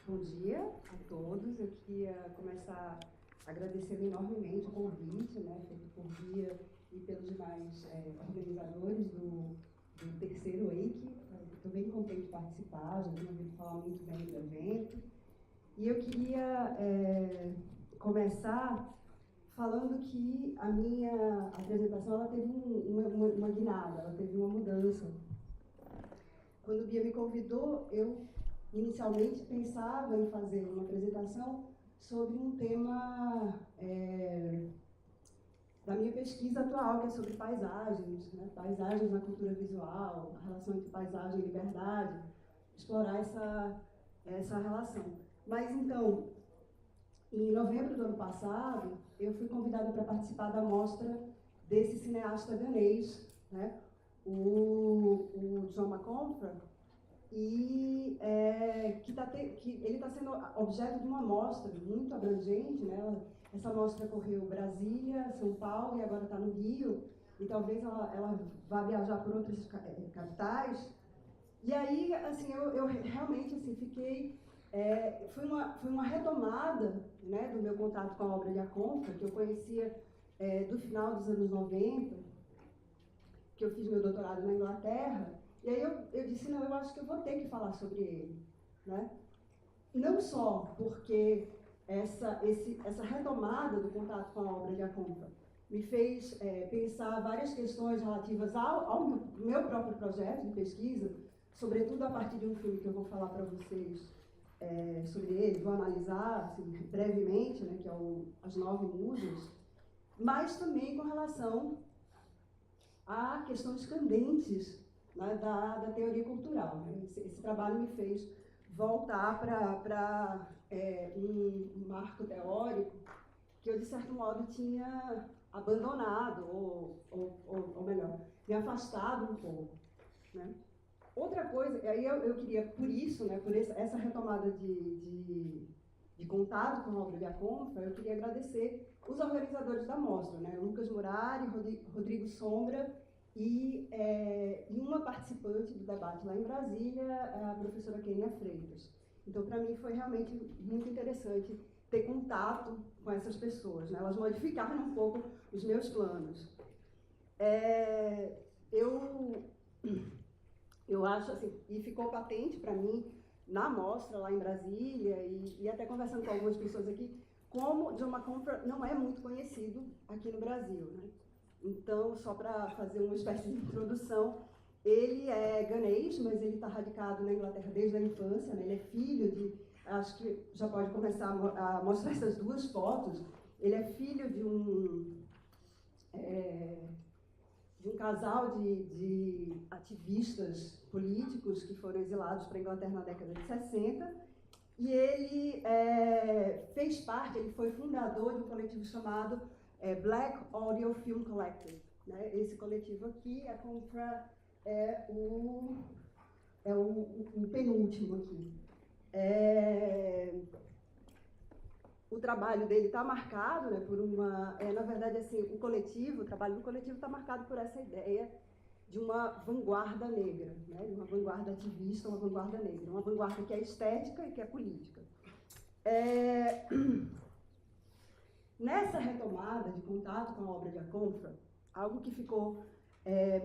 Bom dia a todos. Eu queria começar agradecendo enormemente o convite, né, feito por Bia e pelos demais organizadores do terceiro Wake. Estou bem contente de participar, já tenho ouvido falar muito bem do evento. E eu queria começar falando que a minha apresentação ela teve uma guinada, ela teve uma mudança. Quando Bia me convidou, eu inicialmente pensava em fazer uma apresentação sobre um tema da minha pesquisa atual, que é sobre paisagens, né? Paisagens na cultura visual, a relação entre paisagem e liberdade, explorar essa relação. Mas então, em novembro do ano passado, eu fui convidada para participar da mostra desse cineasta ganês, né? o John McConfer, e que ele está sendo objeto de uma mostra muito abrangente, né? Essa mostra correu Brasília, São Paulo e agora está no Rio, e talvez ela vá viajar por outras capitais. E aí, assim, eu realmente assim, fiquei... foi uma retomada, né, do meu contato com a obra de Aconfa, que eu conhecia do final dos anos 90, que eu fiz meu doutorado na Inglaterra. E aí eu disse, não, eu acho que eu vou ter que falar sobre ele, né? Não só porque essa retomada do contato com a obra de Aconfa me fez pensar várias questões relativas ao meu próprio projeto de pesquisa, sobretudo a partir de um filme que eu vou falar para vocês sobre ele, vou analisar assim, brevemente, né, que é As Nove Musas, mas também com relação a questões candentes, né, da teoria cultural. Né? Esse trabalho me fez voltar para um marco teórico que eu, de certo modo, tinha abandonado, ou melhor, me afastado um pouco. Né? Outra coisa, aí eu queria, por isso, né, por essa retomada de contato com a obra de Aconfa, eu queria agradecer os organizadores da mostra, né, Lucas Murari, Rodrigo Sombra, e uma participante do debate lá em Brasília, a professora Kênia Freitas. Então, para mim, foi realmente muito interessante ter contato com essas pessoas, né? Elas modificaram um pouco os meus planos. Eu acho, assim, e ficou patente para mim, na mostra lá em Brasília, e até conversando com algumas pessoas aqui, como John McConfer não é muito conhecido aqui no Brasil, né? Então, só para fazer uma espécie de introdução, ele é ganês, mas ele está radicado na Inglaterra desde a infância, né? Ele é filho de, acho que já pode começar a mostrar essas duas fotos, ele é filho de um casal de ativistas políticos que foram exilados para a Inglaterra na década de 60, e ele fez parte, ele foi fundador de um coletivo chamado Black Audio Film Collective. Né? Esse coletivo aqui, a Confra o penúltimo aqui. O trabalho dele está marcado, né, por uma... na verdade, assim, o trabalho do coletivo está marcado por essa ideia de uma vanguarda negra, né, de uma vanguarda ativista, uma vanguarda negra, uma vanguarda que é estética e que é política. Nessa retomada de contato com a obra de Aconfa, algo que ficou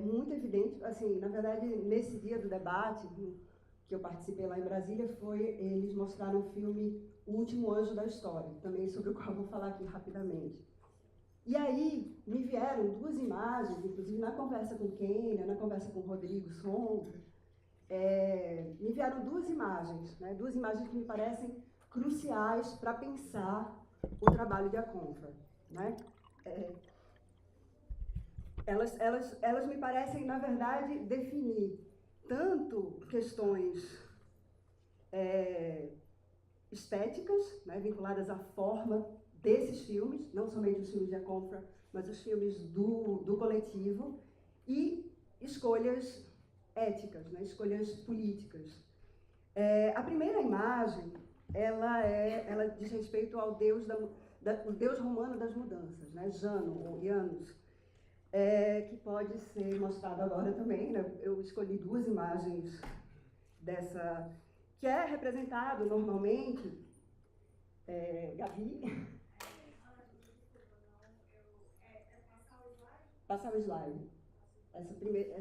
muito evidente, assim, na verdade, nesse dia do debate que eu participei lá em Brasília, eles mostraram o filme O Último Anjo da História, também sobre o qual eu vou falar aqui rapidamente. E aí me vieram duas imagens, inclusive na conversa com Kênia, na conversa com Rodrigo Sombra, me vieram duas imagens, né, duas imagens que me parecem cruciais para pensar o trabalho de Aconfa. Né? Elas me parecem, na verdade, definir tanto questões estéticas, né, vinculadas à forma desses filmes, não somente os filmes de Aconfa, mas os filmes do coletivo, e escolhas éticas, né, escolhas políticas. A primeira imagem, ela diz respeito ao deus, o deus romano das mudanças, né, Jano, ou Janus, que pode ser mostrado agora também. Né? Eu escolhi duas imagens que é representado normalmente, Gabi, passar o slide. Esse primeiro.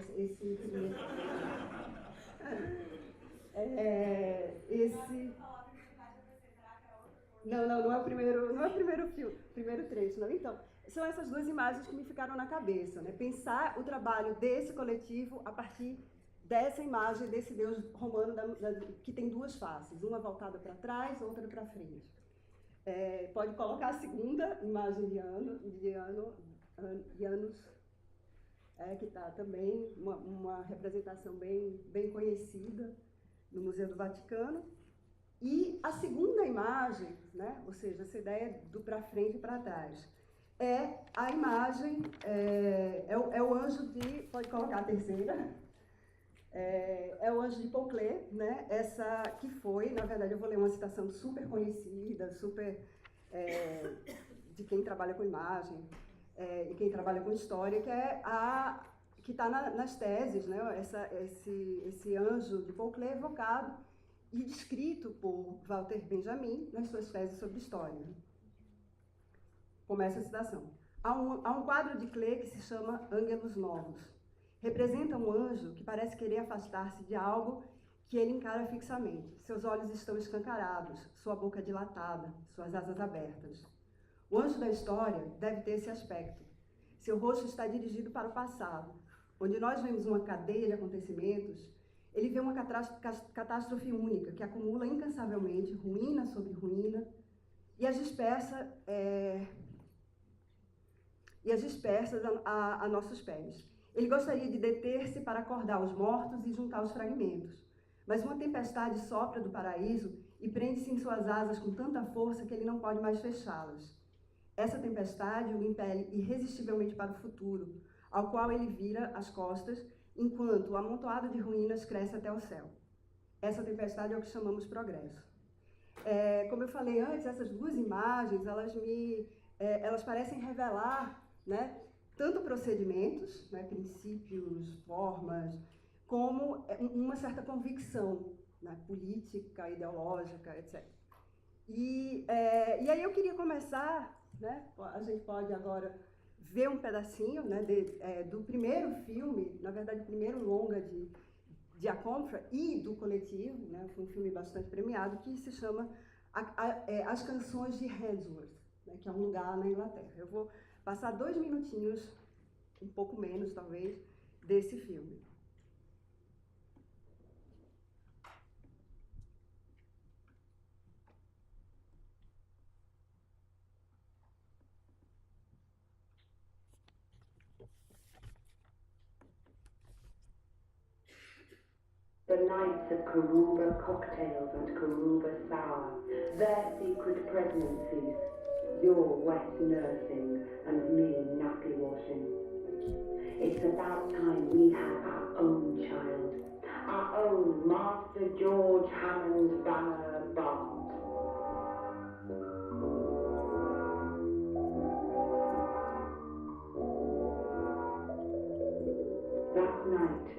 Não é o primeiro filme, primeiro trecho, não. Então, são essas duas imagens que me ficaram na cabeça, né? Pensar o trabalho desse coletivo a partir dessa imagem desse deus romano que tem duas faces, uma voltada para trás, outra para frente. Pode colocar a segunda imagem de Janus, que está também uma representação bem conhecida no Museu do Vaticano. E a segunda imagem, né, ou seja, essa ideia do para frente e para trás, é a imagem, é o anjo de, pode colocar a terceira, é o anjo de Pauclet, né, essa que foi, na verdade eu vou ler uma citação super conhecida, de quem trabalha com imagem e quem trabalha com história, que é que está nas teses, né, esse anjo de Pauclet evocado e descrito por Walter Benjamin nas suas teses sobre história. Começa a citação. Há um quadro de Klee que se chama Ângelos Novos. Representa um anjo que parece querer afastar-se de algo que ele encara fixamente. Seus olhos estão escancarados, sua boca dilatada, suas asas abertas. O anjo da história deve ter esse aspecto. Seu rosto está dirigido para o passado, onde nós vemos uma cadeia de acontecimentos. Ele vê uma catástrofe única, que acumula incansavelmente ruína sobre ruína, e as dispersa a nossos pés. Ele gostaria de deter-se para acordar os mortos e juntar os fragmentos. Mas uma tempestade sopra do paraíso e prende-se em suas asas com tanta força que ele não pode mais fechá-las. Essa tempestade o impele irresistivelmente para o futuro, ao qual ele vira as costas, enquanto o amontoado de ruínas cresce até o céu. Essa tempestade é o que chamamos progresso. Como eu falei antes, essas duas imagens, elas parecem revelar, né, tanto procedimentos, né, princípios, formas, como uma certa convicção, né, política, ideológica, etc. E aí eu queria começar, né, a gente pode agora ver um pedacinho, né, do primeiro filme, na verdade, o primeiro longa de Acontra e do coletivo, né, foi um filme bastante premiado, que se chama As Canções de Handsworth, né, que é um lugar na Inglaterra. Eu vou passar 2 minutinhos, um pouco menos talvez, desse filme. The Knights of Karuba Cocktails and Karuba Sour, their secret pregnancies, your wet nursing and me nappy washing. It's about time we have our own child, our own Master George Hammond Banner Bond. That night,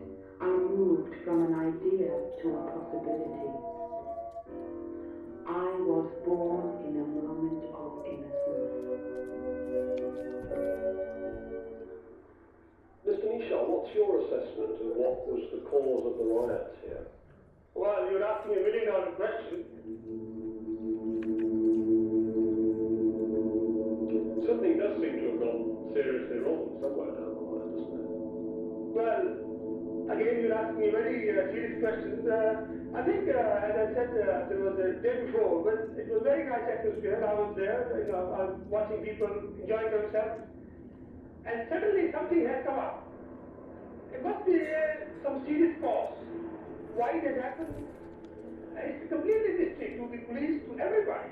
I moved from an idea to a possibility. I was born in a moment of innocence. Mr. Michel, what's your assessment of what was the cause of the riots here? Well, you're asking a $1 million question. Something does seem to have gone seriously wrong somewhere down the line, doesn't it? Well, again, you're asking me very serious questions. I think, as I said, there was a day before, but it was a very nice atmosphere. I was there, I was watching people enjoying themselves. And suddenly something has come up. It must be some serious cause. Why it has happened? It's completely mystery to the police, to everybody.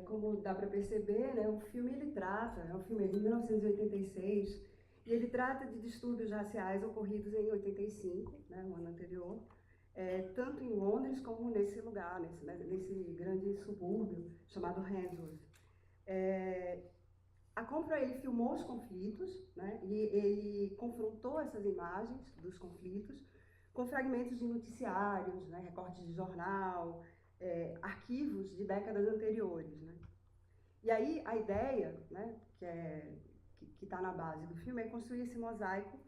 Como dá para perceber, perceber, né, o filme ele trata, é um filme de 1986, e ele trata de distúrbios raciais ocorridos em 85, né, um ano anterior, tanto em Londres como nesse lugar, nesse grande subúrbio chamado Handsworth. A Compra, ele filmou os conflitos, né, e ele confrontou essas imagens dos conflitos com fragmentos de noticiários, né, recortes de jornal, arquivos de décadas anteriores, né. E aí a ideia, né, que está na base do filme é construir esse mosaico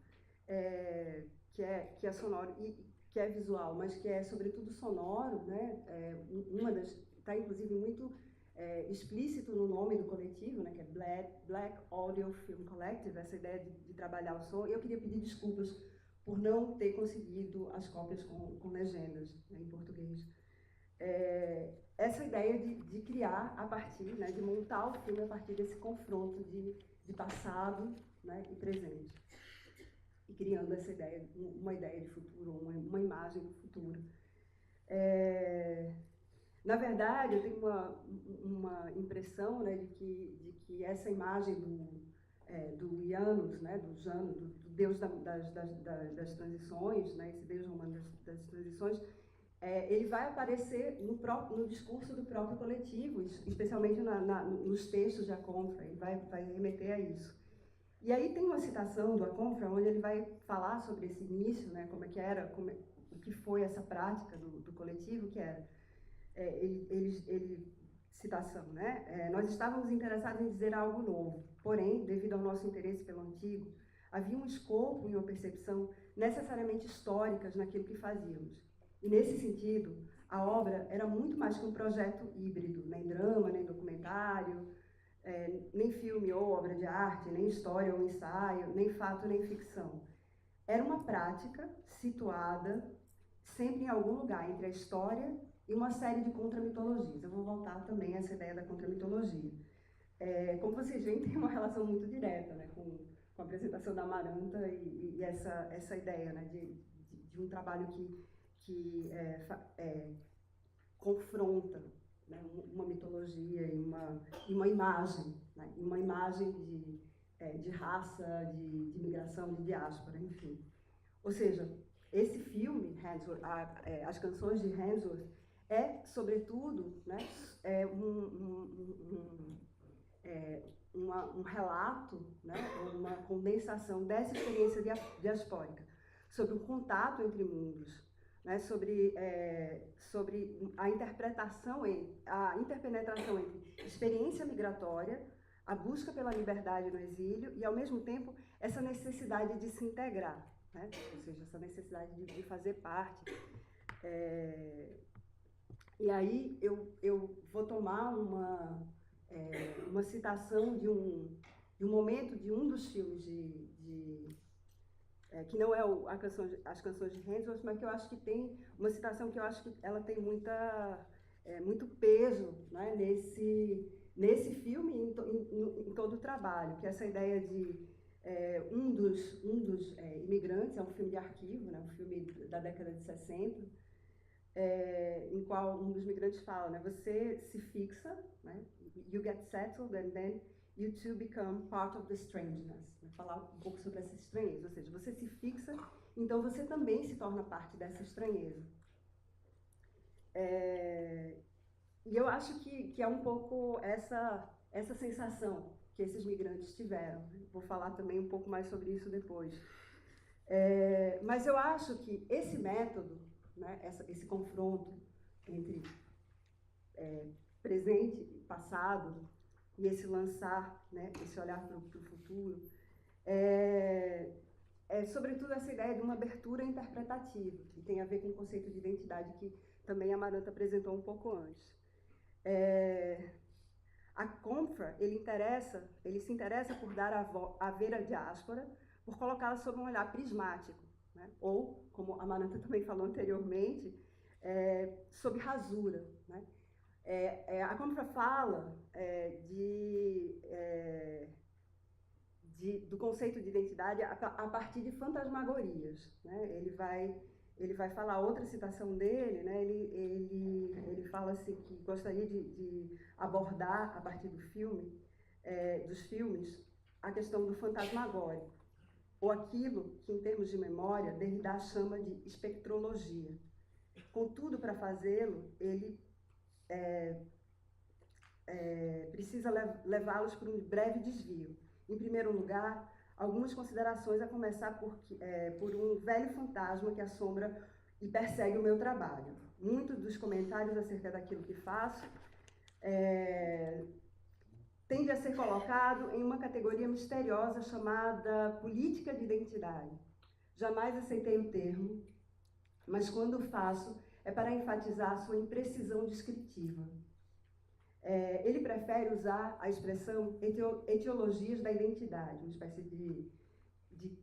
que é sonoro e que é visual, mas que é sobretudo sonoro, né. Está inclusive muito explícito no nome do coletivo, né, que é Black Audio Film Collective, essa ideia de trabalhar o som. Eu queria pedir desculpas por não ter conseguido as cópias com legendas, né, em português. Essa ideia de criar a partir, né, de montar o filme a partir desse confronto de passado, né, e presente. E criando essa ideia, uma ideia de futuro, uma imagem do futuro. Na verdade, eu tenho uma impressão, né, de que essa imagem do Janus, né, do deus das transições, né, esse deus romano das transições, ele vai aparecer no discurso do próprio coletivo, especialmente nos textos de Aconfra, ele vai remeter a isso. E aí tem uma citação do Aconfra, onde ele vai falar sobre esse início, né, como é que era, o que foi essa prática do coletivo, que era, citação, né, nós estávamos interessados em dizer algo novo, porém, devido ao nosso interesse pelo antigo, havia um escopo e uma percepção necessariamente históricas naquilo que fazíamos. E, nesse sentido, a obra era muito mais que um projeto híbrido, nem drama, nem documentário, nem filme ou obra de arte, nem história ou ensaio, nem fato nem ficção. Era uma prática situada sempre em algum lugar entre a história e uma série de contramitologias. Eu vou voltar também a essa ideia da contramitologia. Como vocês veem, tem uma relação muito direta, né, com a apresentação da Amaranta e essa ideia, né, de um trabalho que confronta, né, uma mitologia e uma imagem, né, uma imagem de raça, de migração, de diáspora, enfim. Ou seja, esse filme, Handsworth, as canções de Handsworth, sobretudo, né, um relato, né, uma condensação dessa experiência diaspórica, sobre o contato entre mundos, né, sobre a interpenetração entre experiência migratória, a busca pela liberdade no exílio e, ao mesmo tempo, essa necessidade de se integrar, né, ou seja, essa necessidade de fazer parte. E aí eu vou tomar uma citação de um momento de um dos filmes que não é as canções de Handsworth, mas que eu acho que tem uma citação que eu acho que ela tem muito peso, né, nesse filme e em todo o trabalho, que é essa ideia de um dos imigrantes, é um filme de arquivo, né, um filme da década de 60, em qual um dos migrantes fala, né, você se fixa, né, you get settled and then you too become part of the strangeness. Vou falar um pouco sobre essa estranheza, ou seja, você se fixa, então você também se torna parte dessa estranheza. E eu acho que é um pouco essa sensação que esses migrantes tiveram. Vou falar também um pouco mais sobre isso depois. Mas eu acho que esse método, né, esse confronto entre presente e passado, e esse lançar, né, esse olhar para o futuro, sobretudo essa ideia de uma abertura interpretativa, que tem a ver com o conceito de identidade que também a Amaranta apresentou um pouco antes. A Compra, ele se interessa por dar a ver a diáspora, por colocá-la sob um olhar prismático, né, ou, como a Amaranta também falou anteriormente, sob rasura, né. A Compra fala do conceito de identidade a partir de fantasmagorias, né? Ele ele vai falar, outra citação dele, né, ele fala assim, que gostaria de abordar, a partir do filme, dos filmes, a questão do fantasmagórico, ou aquilo que, em termos de memória, Derrida chama de espectrologia. Contudo, para fazê-lo, ele precisa levá-los por um breve desvio. Em primeiro lugar, algumas considerações, a começar por um velho fantasma que assombra e persegue o meu trabalho. Muitos dos comentários acerca daquilo que faço tende a ser colocado em uma categoria misteriosa chamada política de identidade. Jamais aceitei o termo, mas quando o faço é para enfatizar a sua imprecisão descritiva. Ele prefere usar a expressão etiologias da identidade, uma espécie de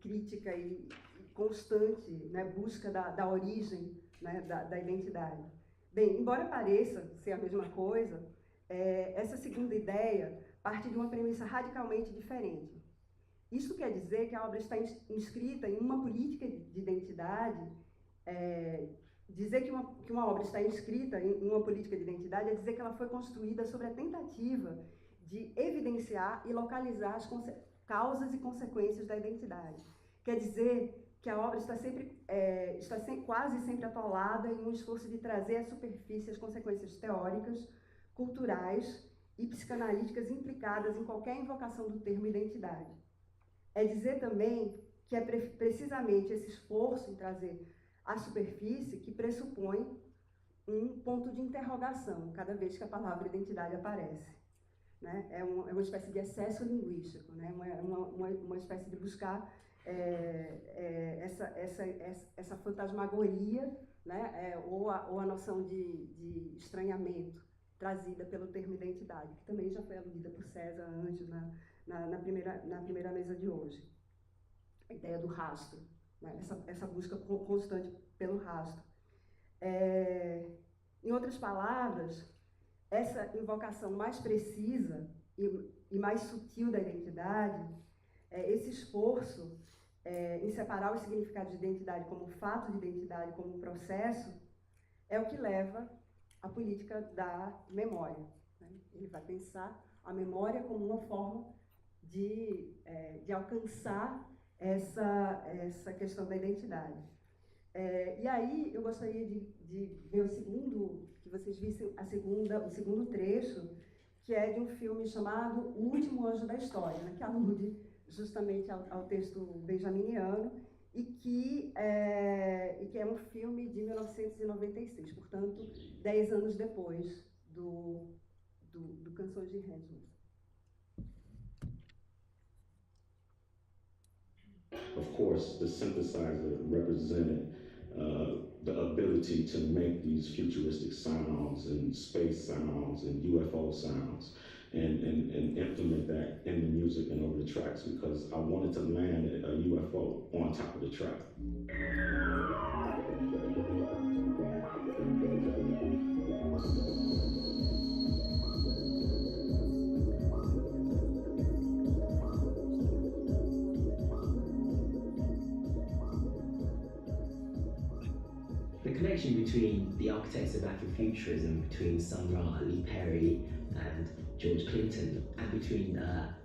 crítica e constante, né, busca da origem, né, da identidade. Bem, embora pareça ser a mesma coisa, essa segunda ideia parte de uma premissa radicalmente diferente. Isso quer dizer que a obra está inscrita em uma política de identidade. Dizer que uma obra está inscrita em uma política de identidade é dizer que ela foi construída sobre a tentativa de evidenciar e localizar as causas e consequências da identidade. Quer dizer que a obra está quase sempre atolada em um esforço de trazer à superfície as consequências teóricas, culturais e psicanalíticas implicadas em qualquer invocação do termo identidade. É dizer também que é precisamente esse esforço em trazer à superfície que pressupõe um ponto de interrogação cada vez que a palavra identidade aparece. Né? É uma espécie de excesso linguístico, né? Uma espécie de buscar essa fantasmagoria, né? ou a noção de estranhamento trazida pelo termo identidade, que também já foi aludida por César antes na primeira mesa de hoje. A ideia do rastro, né? Essa busca constante pelo rastro. Em outras palavras, essa invocação mais precisa e mais sutil da identidade, esse esforço em separar os significados de identidade como fato de identidade, como processo, é o que leva à política da memória. Né? Ele vai pensar a memória como uma forma de alcançar essa questão da identidade. E aí eu gostaria de ver que vocês vissem o segundo trecho, que é de um filme chamado O Último Anjo da História, né, que alude justamente ao texto benjaminiano e que é um filme de 1996, portanto, 10 anos depois do Canções de Handel. Of course, the synthesizer represented the ability to make these futuristic sounds and space sounds and UFO sounds and implement that in the music and over the tracks, because I wanted to land a UFO on top of the track. The connection between the architects of Afrofuturism, between Sun Ra, Lee Perry and George Clinton, and between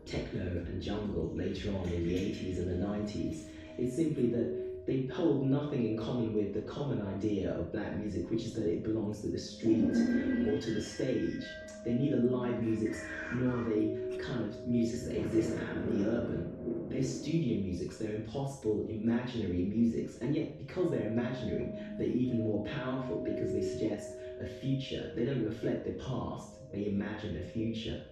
techno and jungle later on in the 80s and the 90s, is simply that they hold nothing in common with the common idea of black music, which is that it belongs to the street or to the stage. They're neither live musics nor are they kind of musics that exist out in the urban. They're studio musics, they're impossible imaginary musics, and yet because they're imaginary, they're even more powerful because they suggest a future. They don't reflect the past, they imagine a future.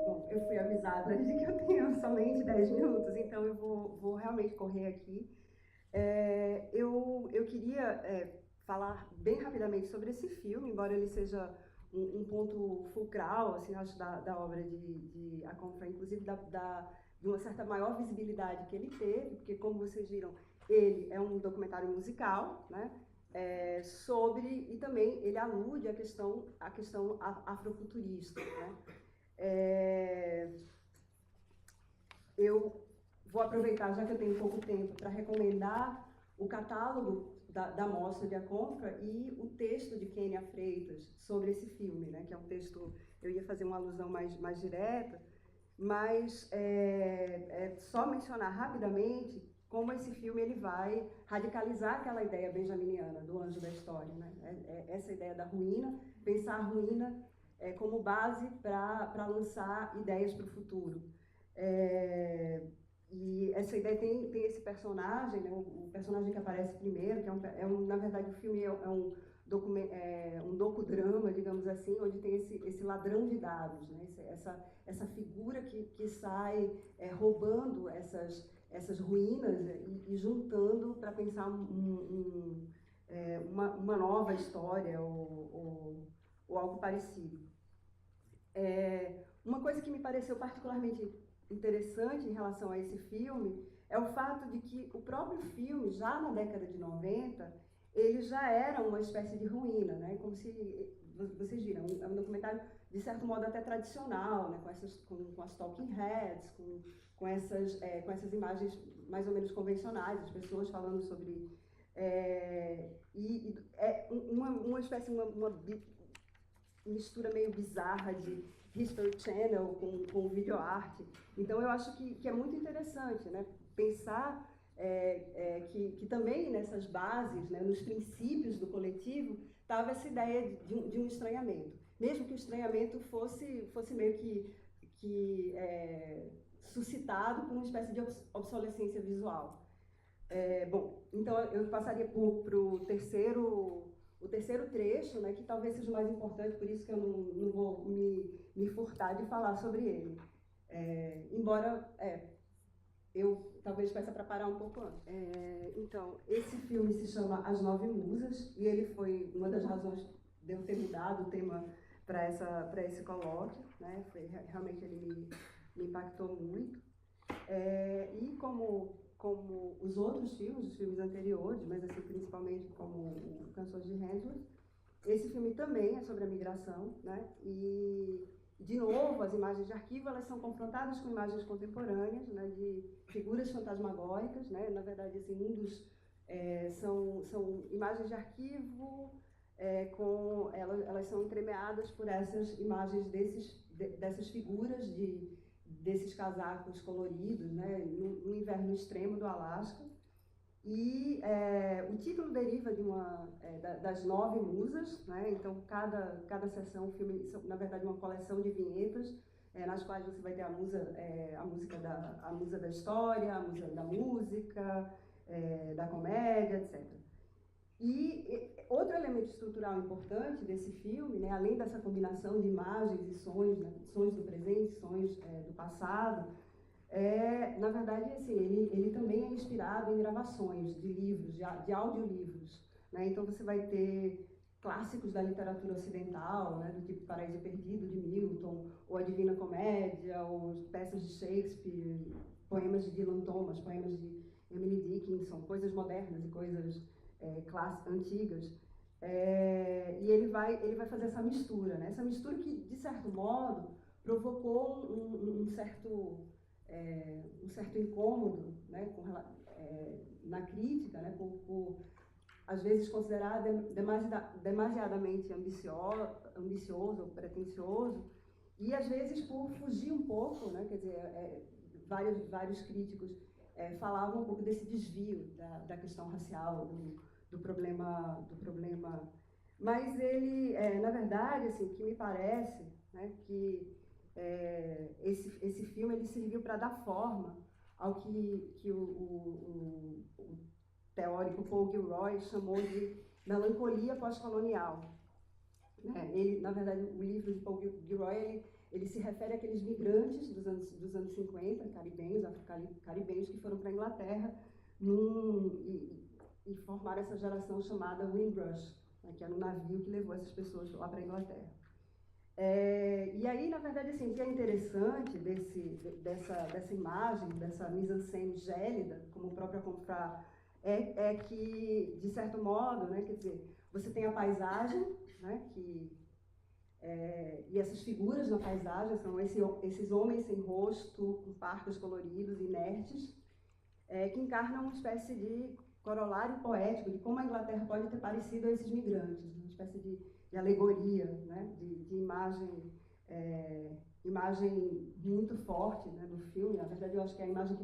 Bom, eu fui avisada de que eu tenho somente 10 minutos, então eu vou realmente correr aqui. Eu queria falar bem rapidamente sobre esse filme, embora ele seja um ponto fulcral, assim, acho, da obra de Akonfa, inclusive de uma certa maior visibilidade que ele teve, porque, como vocês viram, ele é um documentário musical, né, e também ele alude à questão afrofuturista, né. Eu vou aproveitar, já que eu tenho pouco tempo, para recomendar o catálogo da mostra de Aconfra e o texto de Kênia Freitas sobre esse filme, né, que é um texto, eu ia fazer uma alusão mais direta, mas só mencionar rapidamente como esse filme ele vai radicalizar aquela ideia benjaminiana do anjo da história, né? Essa ideia da ruína, pensar a ruína como base para lançar ideias para o futuro. E essa ideia tem esse personagem, né, o personagem que aparece primeiro, que na verdade o filme é um docudrama, digamos assim, onde tem esse ladrão de dados, né, essa figura que sai roubando essas ruínas e juntando para pensar uma nova história ou algo parecido. Uma coisa que me pareceu particularmente interessante em relação a esse filme é o fato de que o próprio filme, já na década de 90, ele já era uma espécie de ruína, né? Como se, vocês viram, é um documentário de certo modo até tradicional, né? Com as talking heads, com essas imagens mais ou menos convencionais, as pessoas falando sobre... uma espécie, uma mistura meio bizarra de History Channel com videoarte. Então, eu acho que é muito interessante, né, pensar que também nessas bases, né, nos princípios do coletivo, estava essa ideia de um estranhamento. Mesmo que o estranhamento fosse meio que suscitado por uma espécie de obsolescência visual. Bom, então eu passaria para o terceiro trecho, né, que talvez seja o mais importante, por isso que eu não vou me furtar de falar sobre ele. Embora eu talvez peça para parar um pouco antes. Então, esse filme se chama As Nove Musas, e ele foi uma das razões de eu ter mudado o tema para esse colóquio, né? Realmente ele me impactou muito. E como os outros filmes, os filmes anteriores, mas assim, principalmente como o Canções de Handel, esse filme também é sobre a migração, né? E, de novo, as imagens de arquivo elas são confrontadas com imagens contemporâneas, né, de figuras fantasmagóricas, né? Na verdade, assim, são imagens de arquivo, elas são entremeadas por essas imagens dessas figuras desses casacos coloridos, né, no inverno extremo do Alasca. E o título deriva das 9 musas, né? Então cada sessão, o filme, na verdade, uma coleção de vinhetas, nas quais você vai ter a musa da história, a musa da música, da comédia, etc. E outro elemento estrutural importante desse filme, né, além dessa combinação de imagens e sons, né, sons do presente, sons do passado, na verdade, assim, ele também é inspirado em gravações de livros, de audiolivros, né? Então você vai ter clássicos da literatura ocidental, né, do tipo Paraíso Perdido, de Milton, ou A Divina Comédia, ou peças de Shakespeare, poemas de Dylan Thomas, poemas de Emily Dickinson, coisas modernas e coisas antigas. E ele vai fazer essa mistura, né? Essa mistura que, de certo modo, provocou um certo incômodo, né, na crítica, né, por às vezes considerar demasiadamente ambicioso ou pretensioso, e às vezes por fugir um pouco, né, quer dizer, vários críticos falavam um pouco desse desvio da questão racial, do problema, mas ele, na verdade, assim, o que me parece, né, que esse filme ele serviu para dar forma ao que o teórico Paul Gilroy chamou de melancolia pós-colonial. Ele, na verdade, o livro de Paul Gilroy ele se refere àqueles migrantes dos anos 50, caribenhos, afro-caribenhos, que foram para a Inglaterra e formaram essa geração chamada Windrush, né, que era um navio que levou essas pessoas lá para a Inglaterra. E aí, na verdade, assim, o que é interessante dessa imagem, dessa mise-en-scène gélida, como o próprio Aconfra, é que, de certo modo, né, quer dizer, você tem a paisagem, né, e essas figuras na paisagem são esses homens sem rosto, com parcas coloridos, inertes, que encarna uma espécie de corolário poético de como a Inglaterra pode ter parecido a esses migrantes, uma espécie de alegoria, né, de imagem, imagem muito forte, né, do filme. Na verdade, eu acho que é a imagem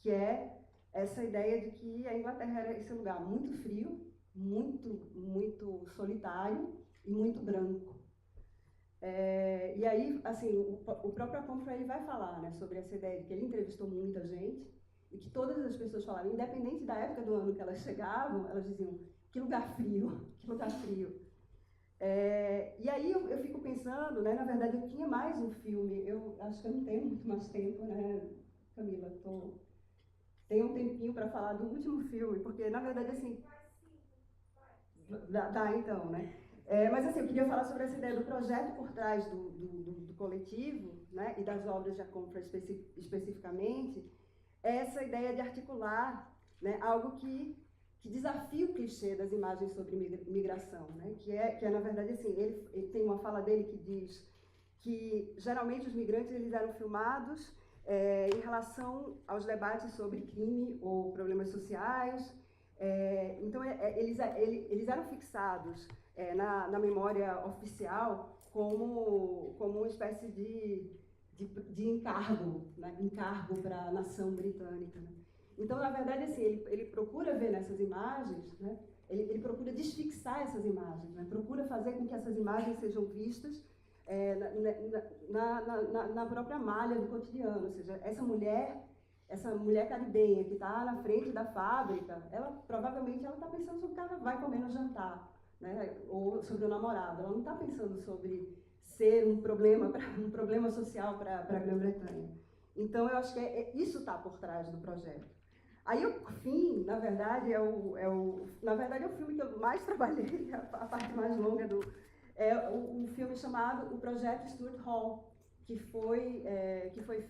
que é essa ideia de que a Inglaterra era esse lugar muito frio, muito solitário e muito branco. E aí, assim, o próprio Acomfrey ele vai falar, né, sobre essa ideia de que ele entrevistou muita gente e que todas as pessoas falavam, independente da época do ano que elas chegavam, elas diziam, que lugar frio, que lugar frio. E aí eu fico pensando, né, na verdade eu tinha mais um filme, eu acho que eu não tenho muito mais tempo, né, Camila, tenho um tempinho para falar do último filme, porque na verdade assim, dá então, né? Mas assim, eu queria falar sobre essa ideia do projeto por trás do coletivo, né, e das obras de Acomfrey especificamente, essa ideia de articular, né, algo que desafia o clichê das imagens sobre migração, né, que é na verdade assim, ele tem uma fala dele que diz que geralmente os migrantes eles eram filmados em relação aos debates sobre crime ou problemas sociais. Então, eles eram fixados na memória oficial como uma espécie de encargo, né? Encargo para a nação britânica. Né? Então, na verdade, assim, ele procura ver nessas imagens, né? Ele procura desfixar essas imagens, né? Procura fazer com que essas imagens sejam vistas na própria malha do cotidiano, ou seja, essa mulher caribenha que está na frente da fábrica, provavelmente ela está pensando sobre o que ela vai comer no jantar, né? Ou sobre o namorado. Ela não está pensando sobre ser um problema social para a Grã-Bretanha. Então, eu acho que isso está por trás do projeto. Aí o fim, na verdade, é o filme que eu mais trabalhei, a parte mais longa um filme chamado O Projeto Stuart Hall, que foi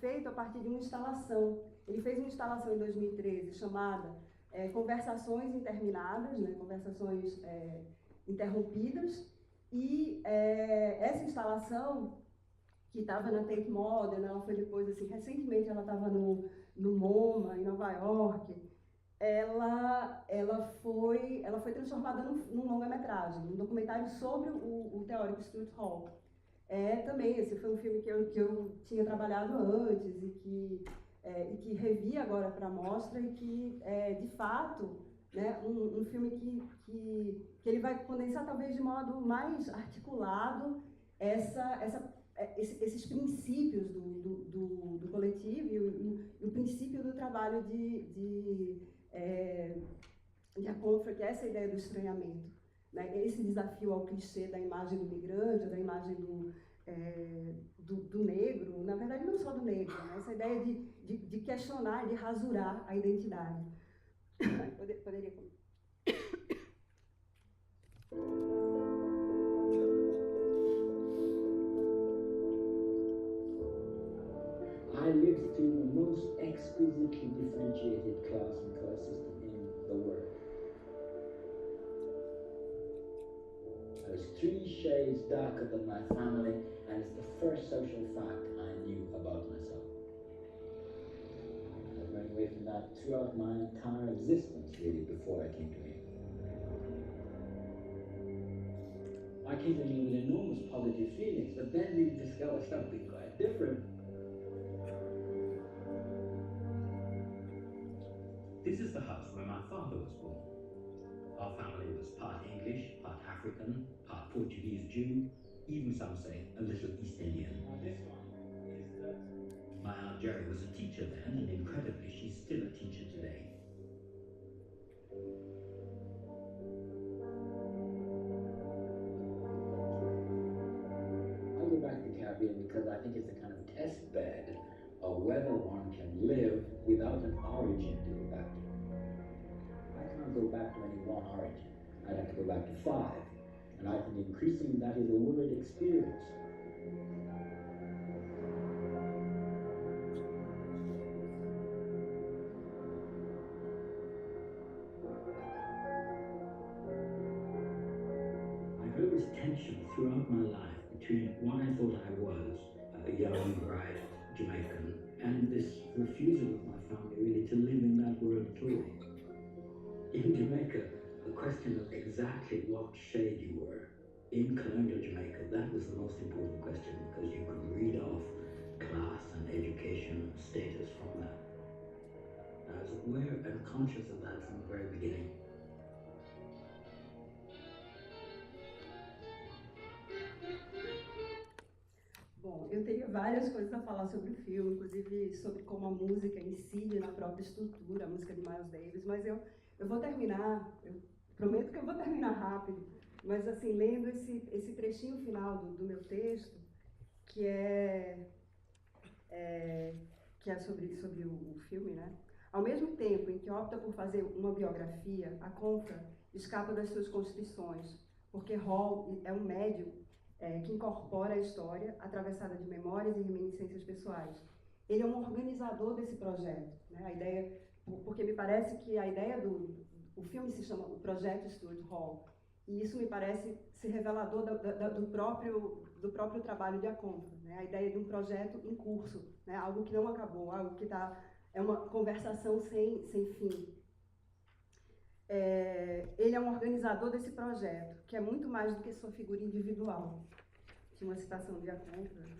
feito a partir de uma instalação. Ele fez uma instalação em 2013 chamada Conversações Interminadas, né, Conversações Interrompidas, e essa instalação, que estava na Tate Modern, ela foi depois, assim, recentemente ela estava no MoMA, em Nova York, ela foi transformada num longa-metragem, um documentário sobre o teórico Stuart Hall. Também, esse foi um filme que eu tinha trabalhado antes e que revi agora para a mostra e que, de fato, né, um filme que ele vai condensar talvez de modo mais articulado esses princípios do coletivo e o princípio do trabalho de Acomfrey, que é essa ideia do estranhamento, né? Esse desafio ao clichê da imagem do migrante, da imagem do negro, na verdade não só do negro, né? Essa ideia de questionar, de rasurar a identidade. Poderia I lived through the most exquisitely differentiated class and color system in the world. I was 3 shades darker than my family, and it's the first social fact I knew about myself. I've run away from that throughout my entire existence, really, before I came to England. I came to England with enormous positive feelings, but then we discovered something quite different. This is the house where my father was born. Our family was part English, part African, part Portuguese Jew, even some say a little East Indian. This one is the... My Aunt Jerry was a teacher then, and incredibly, she's still a teacher today. I go back to the Caribbean because I think it's a kind of test bed of whether one can live without an origin to go back to. I can't go back to any one origin. I'd have to go back to 5. And I think increasingly that is a word experience. I felt this tension throughout my life between what I thought I was, a young, bright Jamaican, and this refusal of my family really to live in that world at all. In Jamaica, the question of exactly what shade you were in colonial Jamaica, that was the most important question, because you could read off class and education and status from that. I was aware and conscious of that from the very beginning. Bom, eu teria várias coisas a falar sobre o filme, inclusive sobre como a música incide na própria estrutura, a música de Miles Davis, mas eu vou terminar, eu prometo que eu vou terminar rápido, mas assim, lendo esse trechinho final do meu texto, que é sobre o filme, né? Ao mesmo tempo em que opta por fazer uma biografia, a Contra escapa das suas constrições, porque Hall é um médium que incorpora a história, atravessada de memórias e reminiscências pessoais. Ele é um organizador desse projeto, né? A ideia, porque me parece que a ideia o filme se chama o Projeto Stuart Hall, e isso me parece ser revelador do próprio trabalho de A Contra, né? A ideia de um projeto em curso, né? Algo que não acabou, algo que é uma conversação sem fim. Ele é um organizador desse projeto, que é muito mais do que sua figura individual. Tinha uma citação de A Contra. Né?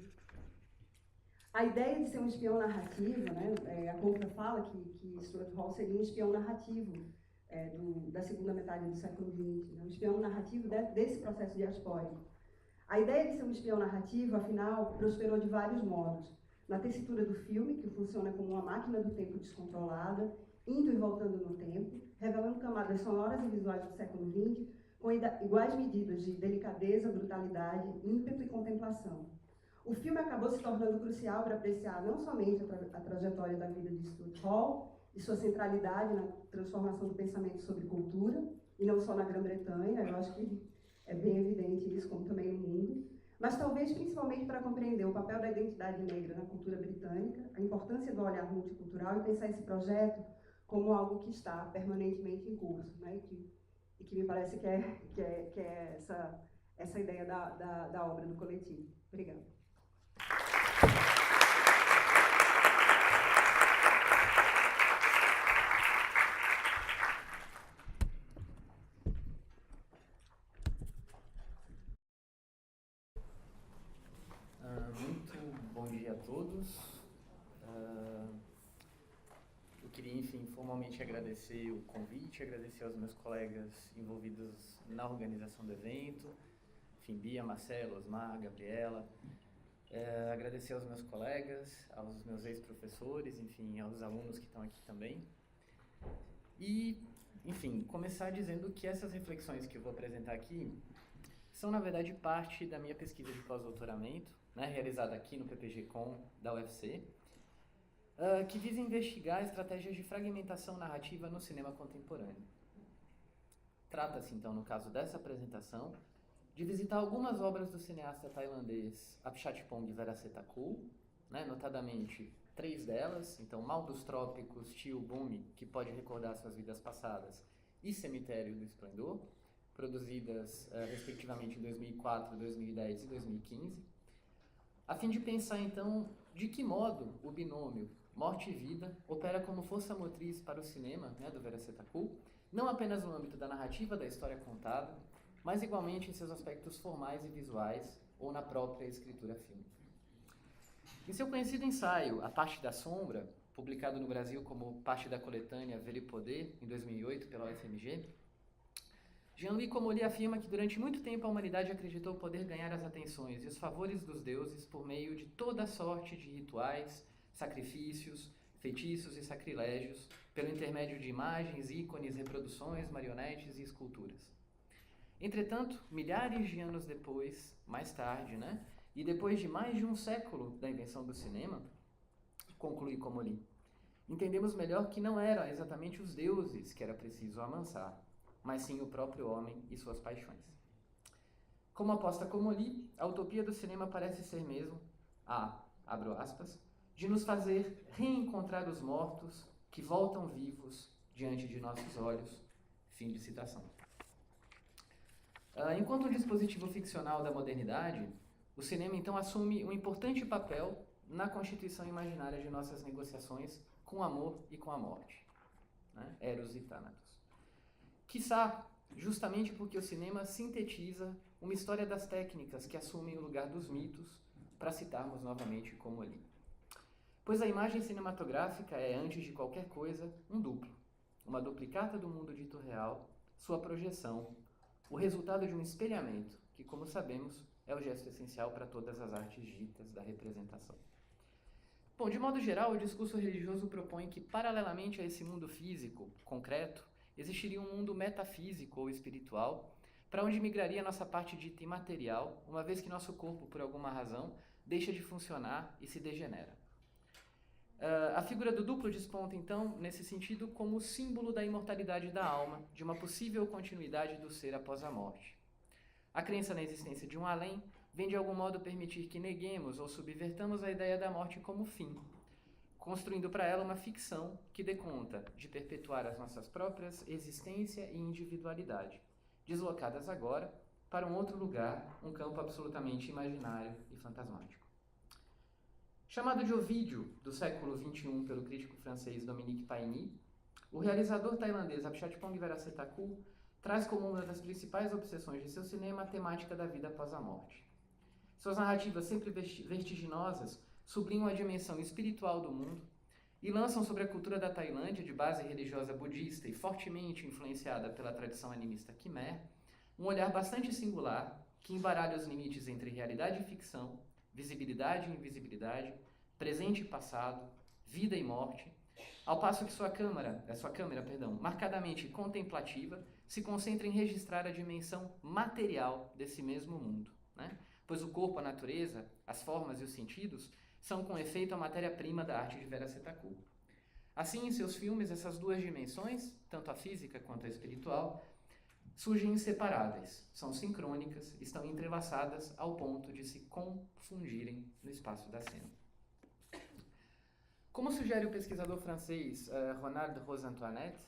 A ideia de ser um espião narrativo, né? A Contra fala que Stuart Hall seria um espião narrativo da segunda metade do século XX, né? Um espião narrativo desse processo diaspórico. A ideia de ser um espião narrativo, afinal, prosperou de vários modos. Na tessitura do filme, que funciona como uma máquina do tempo descontrolada, indo e voltando no tempo, revelando camadas sonoras e visuais do século XX, com iguais medidas de delicadeza, brutalidade, ímpeto e contemplação. O filme acabou se tornando crucial para apreciar não somente a trajetória da vida de Stuart Hall e sua centralidade na transformação do pensamento sobre cultura, e não só na Grã-Bretanha, eu acho que é bem evidente isso, como também no mundo, mas talvez principalmente para compreender o papel da identidade negra na cultura britânica, a importância do olhar multicultural e pensar esse projeto como algo que está permanentemente em curso, né? E que me parece que é essa ideia da obra do coletivo. Obrigada. Muito bom dia a todos. Eu queria, enfim, formalmente agradecer o convite, agradecer aos meus colegas envolvidos na organização do evento, enfim, Bia, Marcelo, Osmar, Gabriela, agradecer aos meus colegas, aos meus ex-professores, enfim, aos alunos que estão aqui também. E, enfim, começar dizendo que essas reflexões que eu vou apresentar aqui são, na verdade, parte da minha pesquisa de pós-doutoramento, né, realizada aqui no PPG-Com da UFC, que visa investigar estratégias de fragmentação narrativa no cinema contemporâneo. Trata-se, então, no caso dessa apresentação, de visitar algumas obras do cineasta tailandês Apichatpong Weerasethakul, né, notadamente 3 delas, então Mal dos Trópicos, Tio Bumi, que pode recordar suas vidas passadas, e Cemitério do Esplendor, produzidas respectivamente em 2004, 2010 e 2015, a fim de pensar, então, de que modo o binômio morte e vida opera como força motriz para o cinema, né, do Weerasethakul, não apenas no âmbito da narrativa da história contada, mas igualmente em seus aspectos formais e visuais ou na própria escritura fílmica. Em seu conhecido ensaio, A Parte da Sombra, publicado no Brasil como parte da coletânea Ver e Poder, em 2008, pela UFMG, Jean-Louis Comolli afirma que durante muito tempo a humanidade acreditou poder ganhar as atenções e os favores dos deuses por meio de toda sorte de rituais, sacrifícios, feitiços e sacrilégios, pelo intermédio de imagens, ícones, reproduções, marionetes e esculturas. Entretanto, milhares de anos depois, mais tarde, né, e depois de mais de um século da invenção do cinema, conclui Comolli, entendemos melhor que não eram exatamente os deuses que era preciso amansar, mas sim o próprio homem e suas paixões. Como aposta Comolli, a utopia do cinema parece ser mesmo abro aspas, de nos fazer reencontrar os mortos que voltam vivos diante de nossos olhos. Fim de citação. Enquanto um dispositivo ficcional da modernidade, o cinema então assume um importante papel na constituição imaginária de nossas negociações com o amor e com a morte, né? Eros e Thanatos. Quiçá, justamente porque o cinema sintetiza uma história das técnicas que assumem o lugar dos mitos, para citarmos novamente como ali. Pois a imagem cinematográfica é, antes de qualquer coisa, um duplo, uma duplicata do mundo dito real, sua projeção, o resultado de um espelhamento, que, como sabemos, é o gesto essencial para todas as artes ditas da representação. Bom, de modo geral, o discurso religioso propõe que, paralelamente a esse mundo físico, concreto, existiria um mundo metafísico ou espiritual, para onde migraria nossa parte dita imaterial, uma vez que nosso corpo, por alguma razão, deixa de funcionar e se degenera. A figura do duplo desponta, então, nesse sentido, como símbolo da imortalidade da alma, de uma possível continuidade do ser após a morte. A crença na existência de um além vem, de algum modo, permitir que neguemos ou subvertamos a ideia da morte como fim, construindo para ela uma ficção que dê conta de perpetuar as nossas próprias existência e individualidade, deslocadas agora para um outro lugar, um campo absolutamente imaginário e fantasmático. Chamado de Ovídio, do século XXI, pelo crítico francês Dominique Paigny, o realizador tailandês Apichatpong Weerasethakul traz como uma das principais obsessões de seu cinema a temática da vida após a morte. Suas narrativas, sempre vertiginosas, sublinham a dimensão espiritual do mundo e lançam sobre a cultura da Tailândia, de base religiosa budista e fortemente influenciada pela tradição animista Khmer, um olhar bastante singular que embaralha os limites entre realidade e ficção, visibilidade e invisibilidade, presente e passado, vida e morte, ao passo que sua câmera, marcadamente contemplativa, se concentra em registrar a dimensão material desse mesmo mundo, né? Pois o corpo, a natureza, as formas e os sentidos são, com efeito, a matéria-prima da arte de Weerasethakul. Assim, em seus filmes, essas duas dimensões, tanto a física quanto a espiritual, surgem inseparáveis, são sincrônicas, estão entrelaçadas ao ponto de se confundirem no espaço da cena. Como sugere o pesquisador francês Ronald Rosantoinette,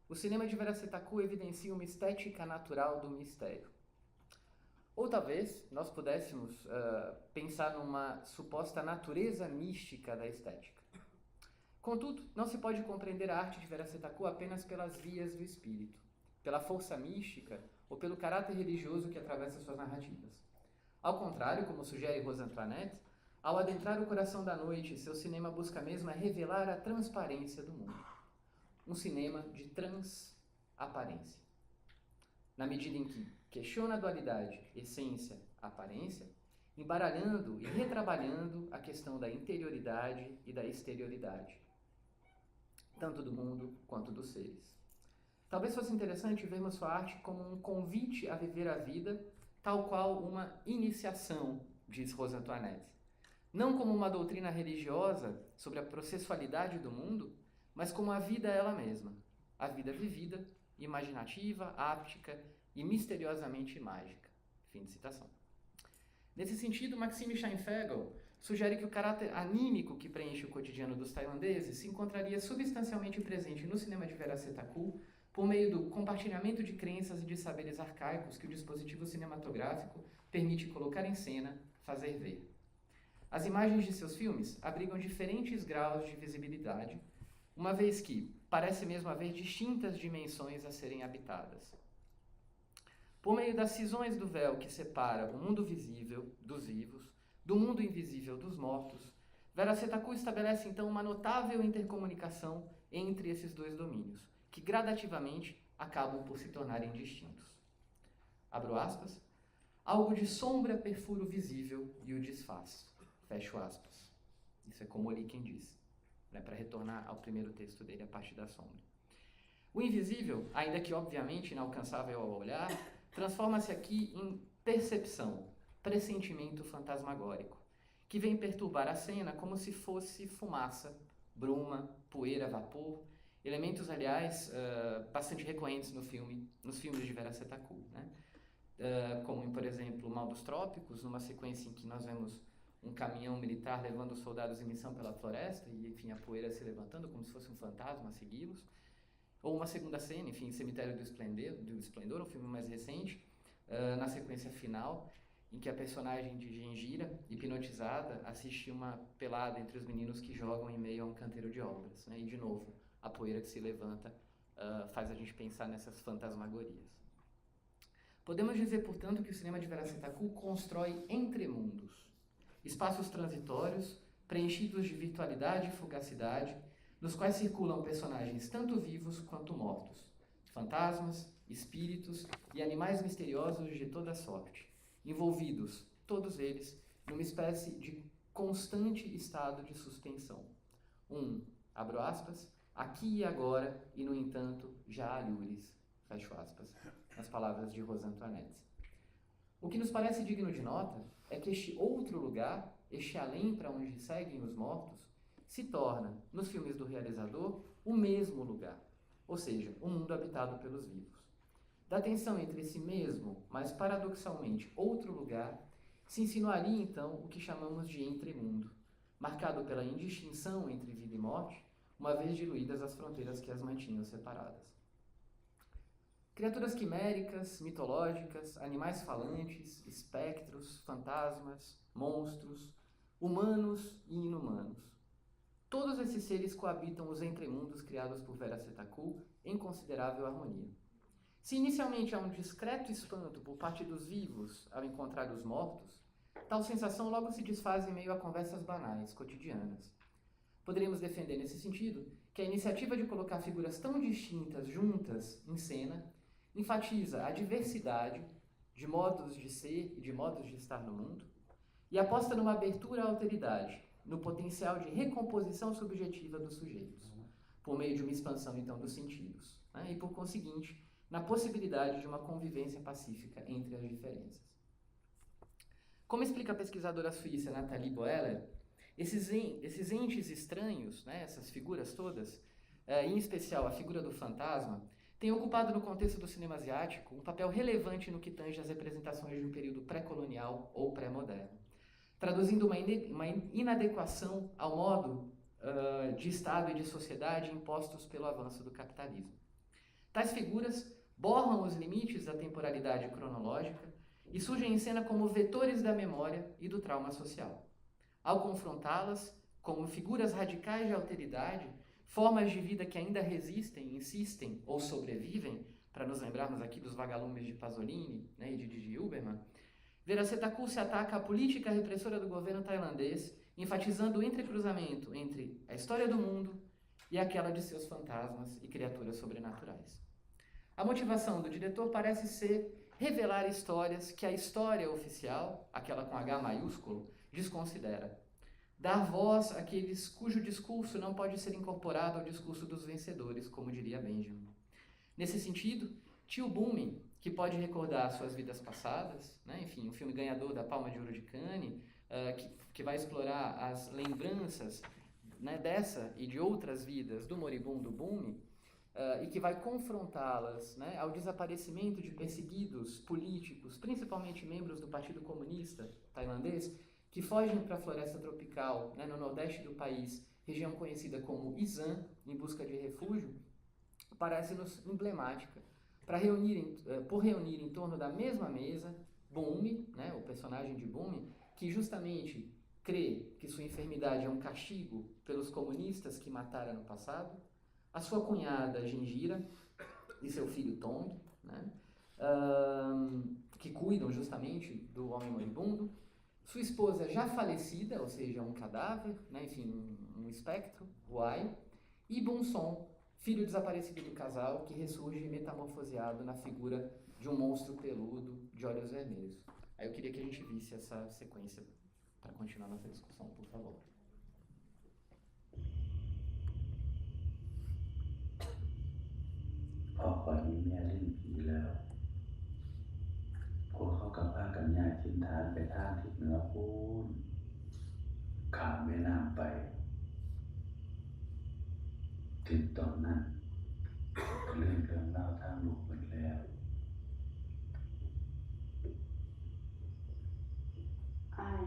o cinema de Weerasethakul evidencia uma estética natural do mistério. Ou talvez nós pudéssemos pensar numa suposta natureza mística da estética. Contudo, não se pode compreender a arte de Weerasethakul apenas pelas vias do espírito, pela força mística ou pelo caráter religioso que atravessa suas narrativas. Ao contrário, como sugere Rosantoinette, ao adentrar o coração da noite, seu cinema busca mesmo revelar a transparência do mundo. Um cinema de transaparência. Na medida em que questiona a dualidade, essência, aparência, embaralhando e retrabalhando a questão da interioridade e da exterioridade, tanto do mundo quanto dos seres. Talvez fosse interessante vermos sua arte como um convite a viver a vida, tal qual uma iniciação, diz Rosantoinette. Não como uma doutrina religiosa sobre a processualidade do mundo, mas como a vida ela mesma, a vida vivida, imaginativa, áptica e misteriosamente mágica. Fim de citação. Nesse sentido, Maxime Scheinfegel sugere que o caráter anímico que preenche o cotidiano dos tailandeses se encontraria substancialmente presente no cinema de Weerasethakul por meio do compartilhamento de crenças e de saberes arcaicos que o dispositivo cinematográfico permite colocar em cena, fazer ver. As imagens de seus filmes abrigam diferentes graus de visibilidade, uma vez que parece mesmo haver distintas dimensões a serem habitadas. Por meio das cisões do véu que separa o mundo visível dos vivos, do mundo invisível dos mortos, Weerasethakul estabelece então uma notável intercomunicação entre esses dois domínios, que gradativamente acabam por se tornarem distintos. Abro aspas, algo de sombra perfura o visível e o desfaz. Fecho aspas. Isso é como ali quem diz, né, para retornar ao primeiro texto dele, a parte da sombra. O invisível, ainda que obviamente inalcançável ao olhar, transforma-se aqui em percepção, pressentimento fantasmagórico, que vem perturbar a cena como se fosse fumaça, bruma, poeira, vapor, elementos, aliás, bastante recorrentes nos filmes de Weerasethakul, né? Como, por exemplo, O Mal dos Trópicos, numa sequência em que nós vemos um caminhão militar levando os soldados em missão pela floresta e, enfim, a poeira se levantando como se fosse um fantasma a segui-los. Ou uma segunda cena, enfim, Cemitério do Esplendor, um filme mais recente, na sequência final, em que a personagem de Gengira, hipnotizada, assiste uma pelada entre os meninos que jogam em meio a um canteiro de obras. Né? E, de novo, a poeira que se levanta faz a gente pensar nessas fantasmagorias. Podemos dizer, portanto, que o cinema de Véra-Setaku constrói entremundos, espaços transitórios, preenchidos de virtualidade e fugacidade, nos quais circulam personagens tanto vivos quanto mortos, fantasmas, espíritos e animais misteriosos de toda sorte, envolvidos, todos eles, numa espécie de constante estado de suspensão. Abro aspas, aqui e agora, e no entanto, já há lures, fecho aspas, nas palavras de Rosa Antoinette. O que nos parece digno de nota é que este outro lugar, este além para onde seguem os mortos, se torna, nos filmes do realizador, o mesmo lugar, ou seja, o mundo habitado pelos vivos. Da tensão entre esse mesmo, mas paradoxalmente outro lugar, se insinuaria então o que chamamos de entremundo, marcado pela indistinção entre vida e morte, uma vez diluídas as fronteiras que as mantinham separadas. Criaturas quiméricas, mitológicas, animais falantes, espectros, fantasmas, monstros, humanos e inumanos. Todos esses seres coabitam os entremundos criados por Véra-Setaku em considerável harmonia. Se inicialmente há um discreto espanto por parte dos vivos ao encontrar os mortos, tal sensação logo se desfaz em meio a conversas banais, cotidianas. Poderíamos defender nesse sentido que a iniciativa de colocar figuras tão distintas juntas em cena enfatiza a diversidade de modos de ser e de modos de estar no mundo e aposta numa abertura à alteridade, no potencial de recomposição subjetiva dos sujeitos, por meio de uma expansão, então, dos sentidos, né? E, por conseguinte, na possibilidade de uma convivência pacífica entre as diferenças. Como explica a pesquisadora suíça Nathalie Boehler, esses entes estranhos, né, essas figuras todas, em especial a figura do fantasma, têm ocupado no contexto do cinema asiático um papel relevante no que tange às representações de um período pré-colonial ou pré-moderno, traduzindo uma inadequação ao modo de Estado e de sociedade impostos pelo avanço do capitalismo. Tais figuras borram os limites da temporalidade cronológica e surgem em cena como vetores da memória e do trauma social. Ao confrontá-las como figuras radicais de alteridade, formas de vida que ainda resistem, insistem ou sobrevivem, para nos lembrarmos aqui dos vagalumes de Pasolini, né, e de Didi Huberman, Véra-Setaku se ataca à política repressora do governo tailandês, enfatizando o entrecruzamento entre a história do mundo e aquela de seus fantasmas e criaturas sobrenaturais. A motivação do diretor parece ser revelar histórias que a história oficial, aquela com H maiúsculo, desconsidera. Dar voz àqueles cujo discurso não pode ser incorporado ao discurso dos vencedores, como diria Benjamin. Nesse sentido, Tio Bumi, que pode recordar suas vidas passadas, né? Enfim, um filme ganhador da Palma de Ouro de Cannes, que vai explorar as lembranças, né, dessa e de outras vidas do moribundo Bumi, e que vai confrontá-las, né, ao desaparecimento de perseguidos políticos, principalmente membros do Partido Comunista tailandês, que fogem para a floresta tropical, né, no nordeste do país, região conhecida como Isan, em busca de refúgio, parece-nos emblemática, por reunir em torno da mesma mesa Bumi, né, o personagem de Bumi, que justamente crê que sua enfermidade é um castigo pelos comunistas que mataram no passado, a sua cunhada Gengira e seu filho Tong, né, que cuidam justamente do homem moribundo, sua esposa já falecida, ou seja, um cadáver, né, enfim, um espectro, Huai, e Bunson, filho desaparecido do casal, que ressurge metamorfoseado na figura de um monstro peludo de olhos vermelhos. Aí eu queria que a gente visse essa sequência para continuar nossa discussão, por favor. พอก่อนนี้แม่เล่นผีแล้วพวกเขากับพากันย้ายถิ่นฐานไปทางทิศเหนือพูนข้ามแม่น้ำไปถึงตอนนั้นก็เรื่องเล่าทางลูกหมดแล้ว อ้าย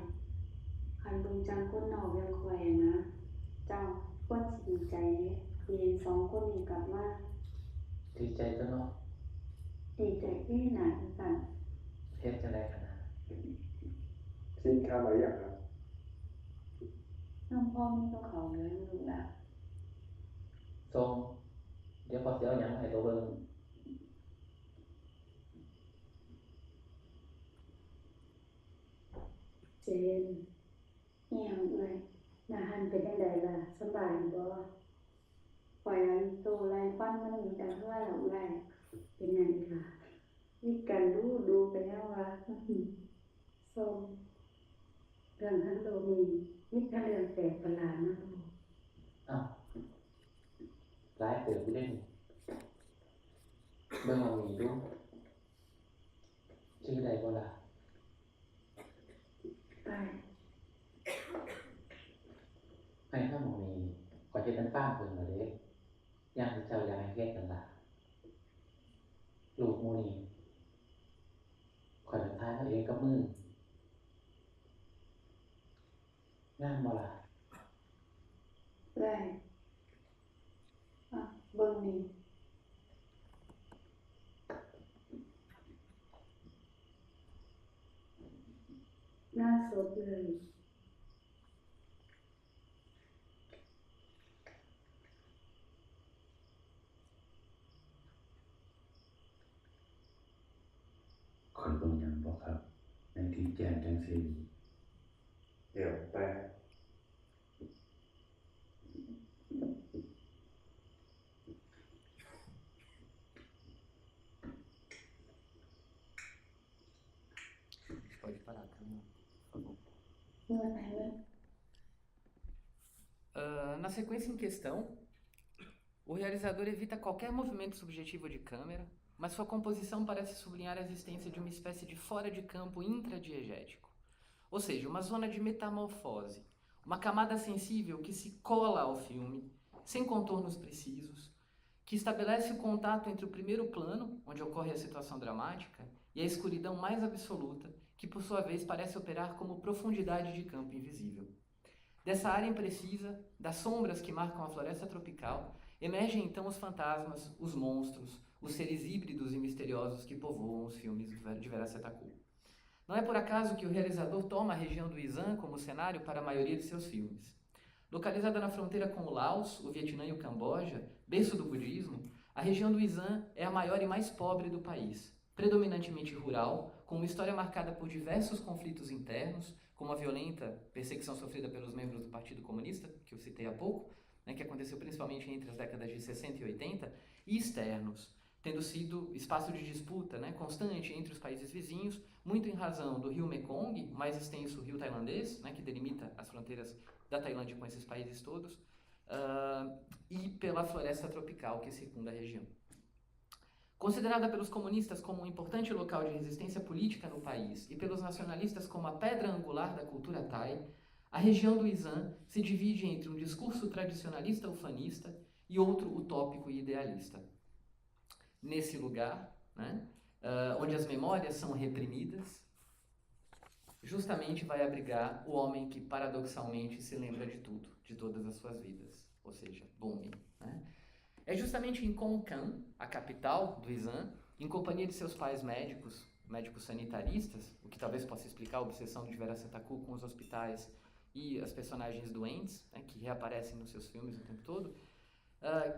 คันเบิ่งจังคนนอกยังข่อยนะเจ้าควรสิดีใจเด้ที่เห็นสองคนนี้กลับมาดีใจตัวเนาะดีใจที่ไหนกันเฮ็ดจังได๋กันนะ กินข้าวมาอย่างครับ น้องพ่อไม่ต้องเขาเลยลูกละ ทรงเดี๋ยวพอเสียวหยังให้ตัวเบิ่ง เจนเหี่ยวเลยนาหันเป็นจังไดล่ะสบายบ่ปล่อยอันโตไรฟันมันมีแต่เท่าไหร่หรอกไรเป็นไงล่ะมีการดูไปแล้วว่าส้มเรื่องทั้งโลมีมิตรเรื่องแปลกประหลาดนะลูก อ้าวหลายเติบอยู่เด้นี่เบิ่งเอามีดูชื่อใดบ่ล่ะ ไป ให้ถ้าหมอมีขอเฮ็ดน้ำป้าเพิ่นล่ะเด้ย่างที่เจ้าอยากให้เฮ็ดนั่นล่ะลูกหมู่นี่ขอยจะทายเอาเองกับมืองามบ่ล่ะ ได้อ่ะเบิ่งนี่หน้าสดเลย ข่อยเบิ่งหยังบ่ครับในที่แจ้งจังซี่ เดี๋ยวแต่ Pode parar a câmera, por favor. Não é nada. Na sequência em questão, o realizador evita qualquer movimento subjetivo de câmera, mas sua composição parece sublinhar a existência de uma espécie de fora de campo intradiegético, ou seja, uma zona de metamorfose, uma camada sensível que se cola ao filme, sem contornos precisos, que estabelece o contato entre o primeiro plano, onde ocorre a situação dramática, e a escuridão mais absoluta, que por sua vez parece operar como profundidade de campo invisível. Dessa área imprecisa, das sombras que marcam a floresta tropical, emergem então os fantasmas, os monstros, os seres híbridos e misteriosos que povoam os filmes de Veracetacu. Não é por acaso que o realizador toma a região do Isan como cenário para a maioria de seus filmes. Localizada na fronteira com o Laos, o Vietnã e o Camboja, berço do budismo, a região do Isan é a maior e mais pobre do país, predominantemente rural, com uma história marcada por diversos conflitos internos, como a violenta perseguição sofrida pelos membros do Partido Comunista, que eu citei há pouco, que aconteceu principalmente entre as décadas de 60 e 80, e externos, tendo sido espaço de disputa constante entre os países vizinhos, muito em razão do rio Mekong, o mais extenso rio tailandês, que delimita as fronteiras da Tailândia com esses países todos, e pela floresta tropical que circunda a região. Considerada pelos comunistas como um importante local de resistência política no país e pelos nacionalistas como a pedra angular da cultura thai, a região do Isan se divide entre um discurso tradicionalista ufanista e outro utópico e idealista. Nesse lugar, onde as memórias são reprimidas, justamente vai abrigar o homem que paradoxalmente se lembra de tudo, de todas as suas vidas, ou seja, Bumi. É justamente em Konkan, a capital do Isan, em companhia de seus pais médicos sanitaristas, o que talvez possa explicar a obsessão de Veracetacu com os hospitais e as personagens doentes, que reaparecem nos seus filmes o tempo todo,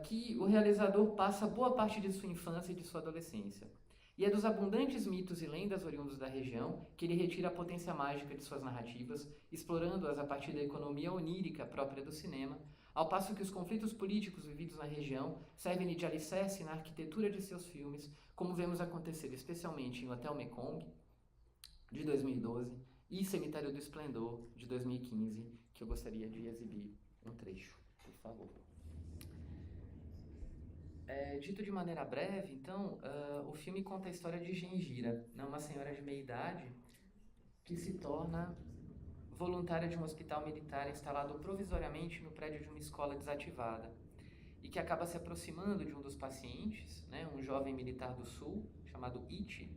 que o realizador passa boa parte de sua infância e de sua adolescência. E é dos abundantes mitos e lendas oriundos da região que ele retira a potência mágica de suas narrativas, explorando-as a partir da economia onírica própria do cinema, ao passo que os conflitos políticos vividos na região servem de alicerce na arquitetura de seus filmes, como vemos acontecer especialmente em Hotel Mekong, de 2012, e Cemitério do Esplendor, de 2015, que eu gostaria de exibir um trecho, por favor. Dito de maneira breve, então, o filme conta a história de Gengira, uma senhora de meia-idade que se torna voluntária de um hospital militar instalado provisoriamente no prédio de uma escola desativada e que acaba se aproximando de um dos pacientes, um jovem militar do sul, chamado Ichi,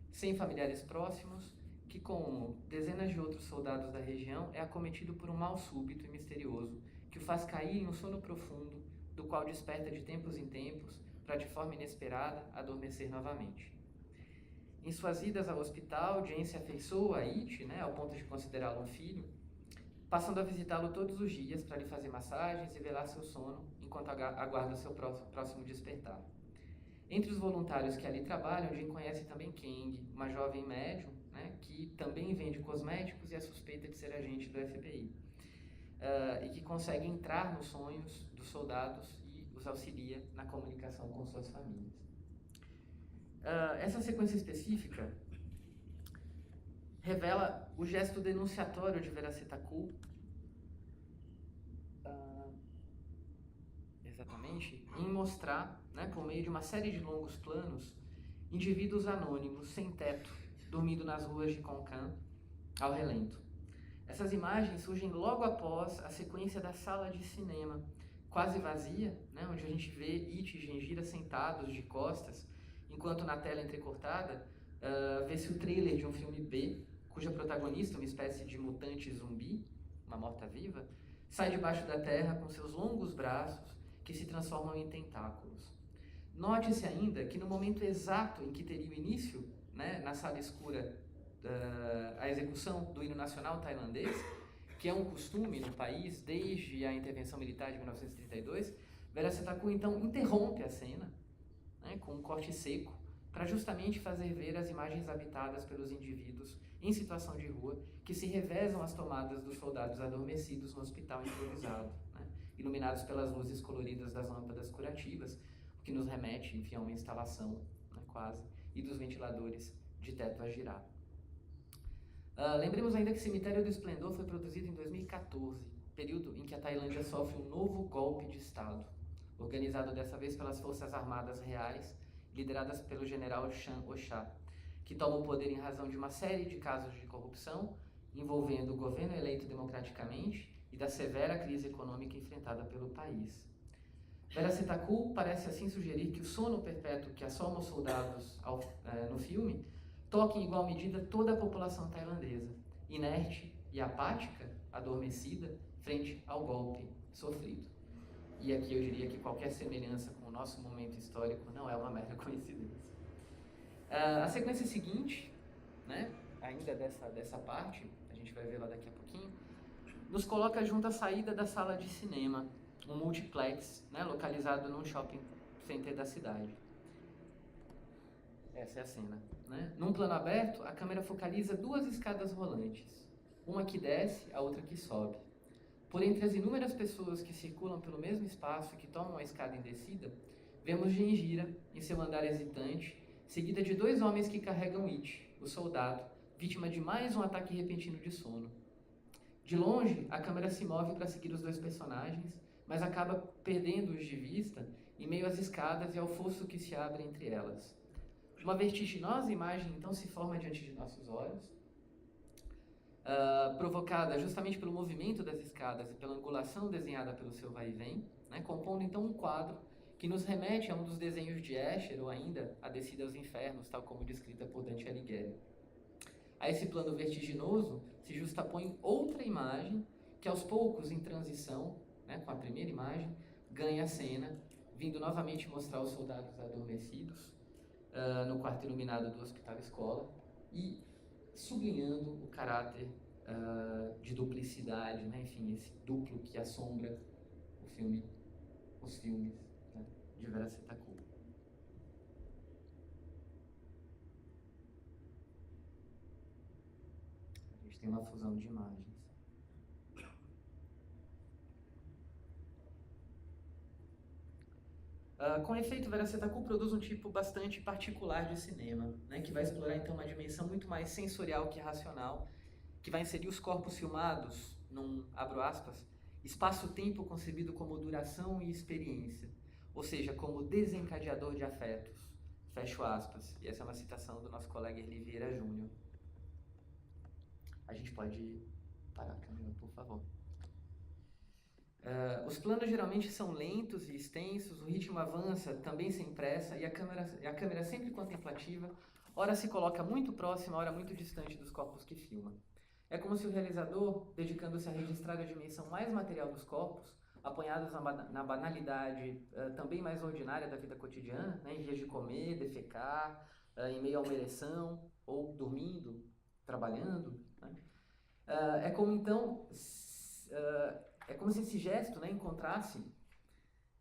sem familiares próximos, que, como dezenas de outros soldados da região, é acometido por um mal súbito e misterioso que o faz cair em um sono profundo, do qual desperta de tempos em tempos para, de forma inesperada, adormecer novamente. Em suas idas ao hospital, Jane se afeiçoa a It, né, ao ponto de considerá-lo um filho, passando a visitá-lo todos os dias para lhe fazer massagens e velar seu sono enquanto aguarda seu próximo despertar. Entre os voluntários que ali trabalham, Jane conhece também Kang, uma jovem médium, né, que também vende cosméticos e é suspeita de ser agente do FBI, e que consegue entrar nos sonhos dos soldados e os auxilia na comunicação com suas famílias. Essa sequência específica revela o gesto denunciatório de Veracetacu, exatamente, em mostrar, né, por meio de uma série de longos planos, indivíduos anônimos, sem teto, dormindo nas ruas de Konkan, ao relento. Essas imagens surgem logo após a sequência da sala de cinema, quase vazia, né, onde a gente vê It e Gengira sentados de costas, enquanto na tela entrecortada vê-se o trailer de um filme B, cuja protagonista, uma espécie de mutante zumbi, uma morta-viva, sai debaixo da terra com seus longos braços que se transformam em tentáculos. Note-se ainda que no momento exato em que teria o início, né, na sala escura, a execução do hino nacional tailandês, que é um costume no país desde a intervenção militar de 1932, Veracetacu então interrompe a cena, né, com um corte seco, para justamente fazer ver as imagens habitadas pelos indivíduos em situação de rua que se revezam às tomadas dos soldados adormecidos no hospital improvisado, né, iluminados pelas luzes coloridas das lâmpadas curativas, o que nos remete, enfim, a uma instalação, né, quase, e dos ventiladores de teto a girar. Lembremos ainda que Cemitério do Esplendor foi produzido em 2014, período em que a Tailândia sofre um novo golpe de Estado, organizado dessa vez pelas Forças Armadas Reais, lideradas pelo general Chan Ocha, que toma o poder em razão de uma série de casos de corrupção envolvendo o governo eleito democraticamente e da severa crise econômica enfrentada pelo país. Veracetacu parece assim sugerir que o sono perpétuo que assoma os soldados no filme toca em igual medida toda a população tailandesa, inerte e apática, adormecida, frente ao golpe sofrido. E aqui eu diria que qualquer semelhança com o nosso momento histórico não é uma mera coincidência. A sequência seguinte, né, ainda dessa parte, a gente vai ver lá daqui a pouquinho, nos coloca junto à saída da sala de cinema, um multiplex, né, localizado num shopping center da cidade. Essa é a cena, né? Num plano aberto, a câmera focaliza duas escadas rolantes, uma que desce, a outra que sobe. Por entre as inúmeras pessoas que circulam pelo mesmo espaço e que tomam a escada em descida, vemos Gengira, em seu andar hesitante, seguida de dois homens que carregam It, o soldado, vítima de mais um ataque repentino de sono. De longe, a câmera se move para seguir os dois personagens, mas acaba perdendo-os de vista em meio às escadas e ao fosso que se abre entre elas. Uma vertiginosa imagem então se forma diante de nossos olhos, provocada justamente pelo movimento das escadas e pela angulação desenhada pelo seu vai e vem, né, compondo então um quadro que nos remete a um dos desenhos de Escher ou ainda a Descida aos Infernos, tal como descrita por Dante Alighieri. A esse plano vertiginoso se justapõe outra imagem que aos poucos, em transição, né, com a primeira imagem, ganha a cena, vindo novamente mostrar os soldados adormecidos no quarto iluminado do Hospital Escola e sublinhando o caráter de duplicidade, né? Enfim, esse duplo que assombra os filmes, né, de Veracetacu. A gente tem uma fusão de imagens. Com efeito, Veracetacu produz um tipo bastante particular de cinema, né, que vai explorar então uma dimensão muito mais sensorial que racional, que vai inserir os corpos filmados num, abro aspas, espaço-tempo concebido como duração e experiência, ou seja, como desencadeador de afetos, fecho aspas. E essa é uma citação do nosso colega Erli Vieira Júnior. A gente pode parar a câmera, por favor. Os planos geralmente são lentos e extensos, o ritmo avança também sem pressa e a câmera sempre contemplativa, ora se coloca muito próxima, ora muito distante dos corpos que filma. É como se o realizador, dedicando-se a registrar a dimensão mais material dos corpos, apanhados na banalidade também mais ordinária da vida cotidiana, né, em dias de comer, defecar, em meio a uma ereção, ou dormindo, trabalhando, né? É como então, é como se esse gesto, né, encontrasse,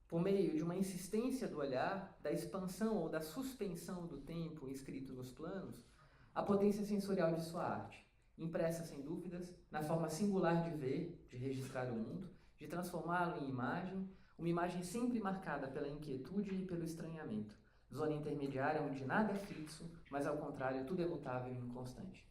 por meio de uma insistência do olhar, da expansão ou da suspensão do tempo inscrito nos planos, a potência sensorial de sua arte, impressa sem dúvidas na forma singular de ver, de registrar o mundo, de transformá-lo em imagem, uma imagem sempre marcada pela inquietude e pelo estranhamento, zona intermediária onde nada é fixo, mas ao contrário tudo é mutável e inconstante.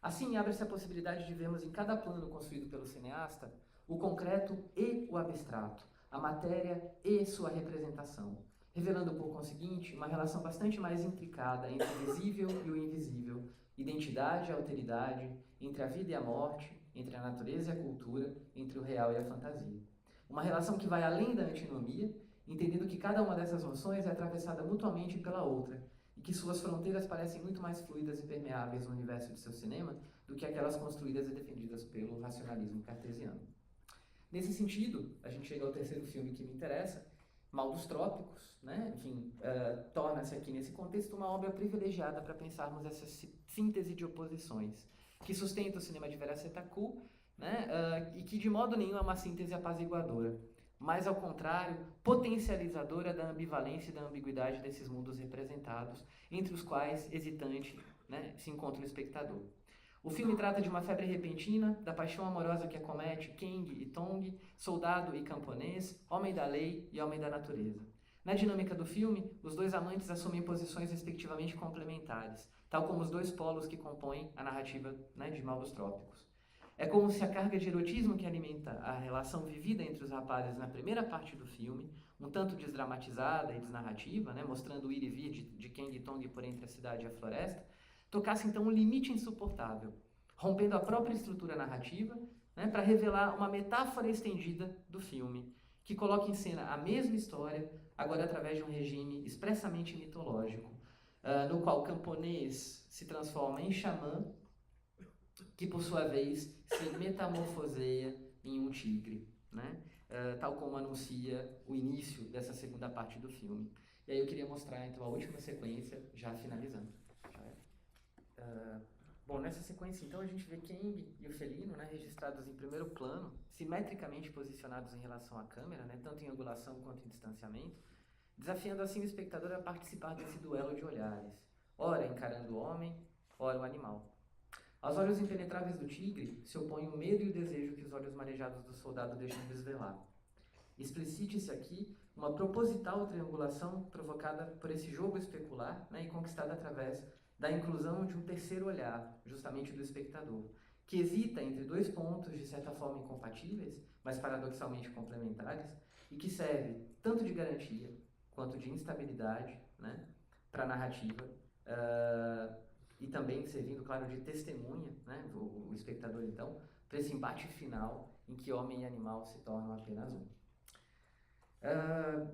Assim abre-se a possibilidade de vermos em cada plano construído pelo cineasta o concreto e o abstrato, a matéria e sua representação, revelando por conseguinte uma relação bastante mais intricada entre o visível e o invisível, identidade e alteridade, entre a vida e a morte, entre a natureza e a cultura, entre o real e a fantasia. Uma relação que vai além da antinomia, entendendo que cada uma dessas noções é atravessada mutuamente pela outra, e que suas fronteiras parecem muito mais fluidas e permeáveis no universo de seu cinema do que aquelas construídas e defendidas pelo racionalismo cartesiano. Nesse sentido, a gente chega ao terceiro filme que me interessa, Mal dos Trópicos, né? Enfim, torna-se aqui nesse contexto uma obra privilegiada para pensarmos essa síntese de oposições, que sustenta o cinema de Vera Setaku, né? E que de modo nenhum é uma síntese apaziguadora, mas ao contrário, potencializadora da ambivalência e da ambiguidade desses mundos representados, entre os quais, hesitante, né, se encontra o espectador. O filme trata de uma febre repentina, da paixão amorosa que acomete Kang e Tong, soldado e camponês, homem da lei e homem da natureza. Na dinâmica do filme, os dois amantes assumem posições respectivamente complementares, tal como os dois polos que compõem a narrativa, né, de Mal dos Trópicos. É como se a carga de erotismo que alimenta a relação vivida entre os rapazes na primeira parte do filme, um tanto desdramatizada e desnarrativa, né, mostrando o ir e vir de Kang e Tong por entre a cidade e a floresta, tocasse então um limite insuportável, rompendo a própria estrutura narrativa, né, para revelar uma metáfora estendida do filme, que coloca em cena a mesma história, agora através de um regime expressamente mitológico, no qual o camponês se transforma em xamã, que por sua vez se metamorfoseia em um tigre, né? Tal como anuncia o início dessa segunda parte do filme. E aí eu queria mostrar então a última sequência, já finalizando. Bom, nessa sequência então a gente vê Kang e o felino, né, registrados em primeiro plano, simetricamente posicionados em relação à câmera, né, tanto em angulação quanto em distanciamento, desafiando assim o espectador a participar desse duelo de olhares, ora encarando o homem, ora o animal. Aos olhos impenetráveis do tigre se opõem o medo e o desejo que os olhos marejados do soldado deixam desvelar. Explicite-se aqui uma proposital triangulação provocada por esse jogo especular, né, e conquistada através da inclusão de um terceiro olhar, justamente do espectador, que hesita entre dois pontos de certa forma incompatíveis, mas paradoxalmente complementares, e que serve tanto de garantia quanto de instabilidade, né, para a narrativa, e também servindo, claro, de testemunha, né, o espectador então, para esse embate final em que homem e animal se tornam apenas um.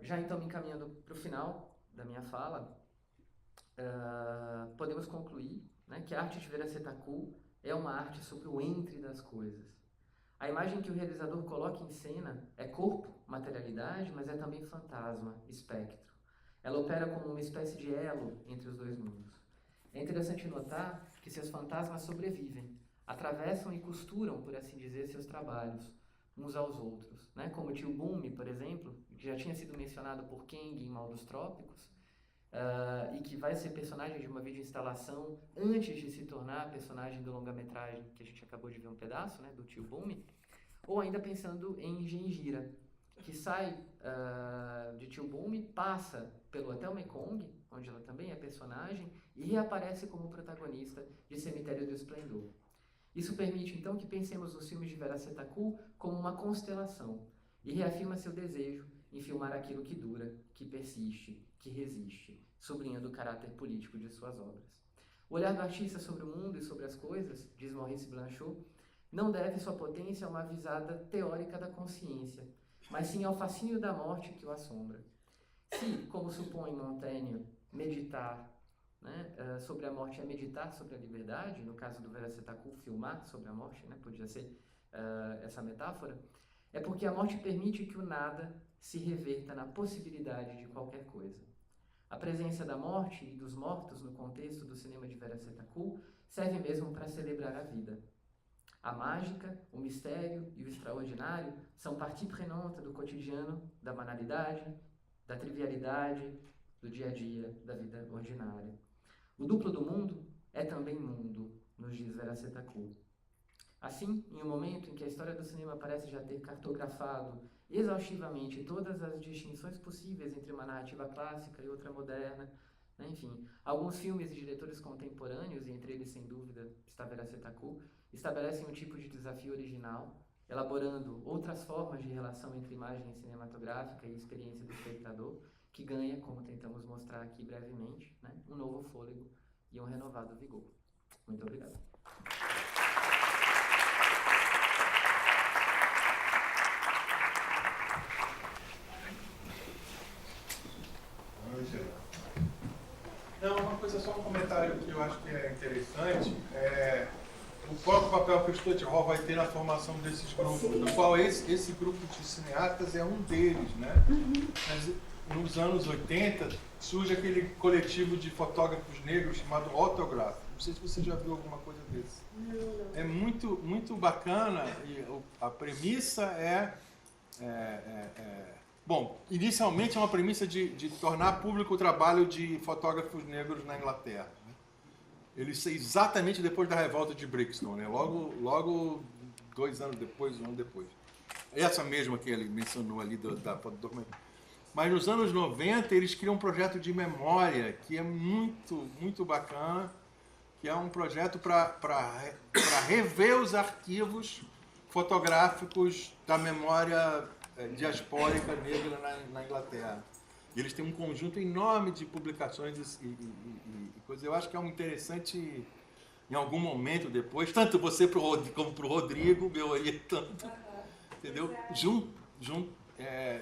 Já então me encaminhando para o final da minha fala, podemos concluir, né, que a arte de Vera Setaku é uma arte sobre o entre das coisas. A imagem que o realizador coloca em cena é corpo, materialidade, mas é também fantasma, espectro. Ela opera como uma espécie de elo entre os dois mundos. É interessante notar que seus fantasmas sobrevivem, atravessam e costuram, por assim dizer, seus trabalhos, uns aos outros, né? Como o tio Bumi, por exemplo, que já tinha sido mencionado por Kang em Mal dos Trópicos, e que vai ser personagem de uma videoinstalação antes de se tornar personagem do longa-metragem que a gente acabou de ver um pedaço, né, do tio Bumi, ou ainda pensando em Gengira, que sai de tio Bumi, passa pelo Hotel Mekong, onde ela também é personagem, e reaparece como protagonista de Cemitério do Esplendor. Isso permite, então, que pensemos os filmes de Vera Setaku como uma constelação, e reafirma seu desejo em filmar aquilo que dura, que persiste, que resiste, sublinhando o caráter político de suas obras. O olhar do artista sobre o mundo e sobre as coisas, diz Maurice Blanchot, não deve sua potência a uma visada teórica da consciência, mas sim ao fascínio da morte que o assombra. Se, como supõe Montaigne, meditar, né, sobre a morte é meditar sobre a liberdade, no caso do Vera Setaku, filmar sobre a morte, né, podia ser essa metáfora, é porque a morte permite que o nada se reverta na possibilidade de qualquer coisa. A presença da morte e dos mortos no contexto do cinema de Veerasethaku serve mesmo para celebrar a vida. A mágica, o mistério e o extraordinário são partie prenante do cotidiano, da banalidade, da trivialidade, do dia a dia, da vida ordinária. O duplo do mundo é também mundo, nos diz Veerasethaku. Assim, em um momento em que a história do cinema parece já ter cartografado exaustivamente todas as distinções possíveis entre uma narrativa clássica e outra moderna, né? Enfim, alguns filmes e diretores contemporâneos, e entre eles, sem dúvida, está Veerasethaku, estabelecem um tipo de desafio original, elaborando outras formas de relação entre imagem cinematográfica e experiência do espectador, que ganha, como tentamos mostrar aqui brevemente, né? Um novo fôlego e um renovado vigor. Muito obrigado. Não, uma coisa, só um comentário que eu acho que é interessante, o próprio papel que o Stuart Hall vai ter na formação desses grupos, do qual esse grupo de cineastas é um deles, né? Mas nos anos 80 surge aquele coletivo de fotógrafos negros chamado Autograph. Não sei se você já viu alguma coisa desse. É muito bacana, e a premissa bom, inicialmente é uma premissa de tornar público o trabalho de fotógrafos negros na Inglaterra. Né? Eles exatamente depois da revolta de Brixton, né? Logo 2 anos depois, 1 ano depois. Essa mesma que ele mencionou ali da foto do documento. Mas nos anos 90 eles criam um projeto de memória que é muito bacana, que é um projeto para rever os arquivos fotográficos da memória diaspórica negra na Inglaterra. E eles têm um conjunto enorme de publicações e coisas. Eu acho que é um interessante, em algum momento depois, tanto você como para o Rodrigo, meu orientando, entendeu?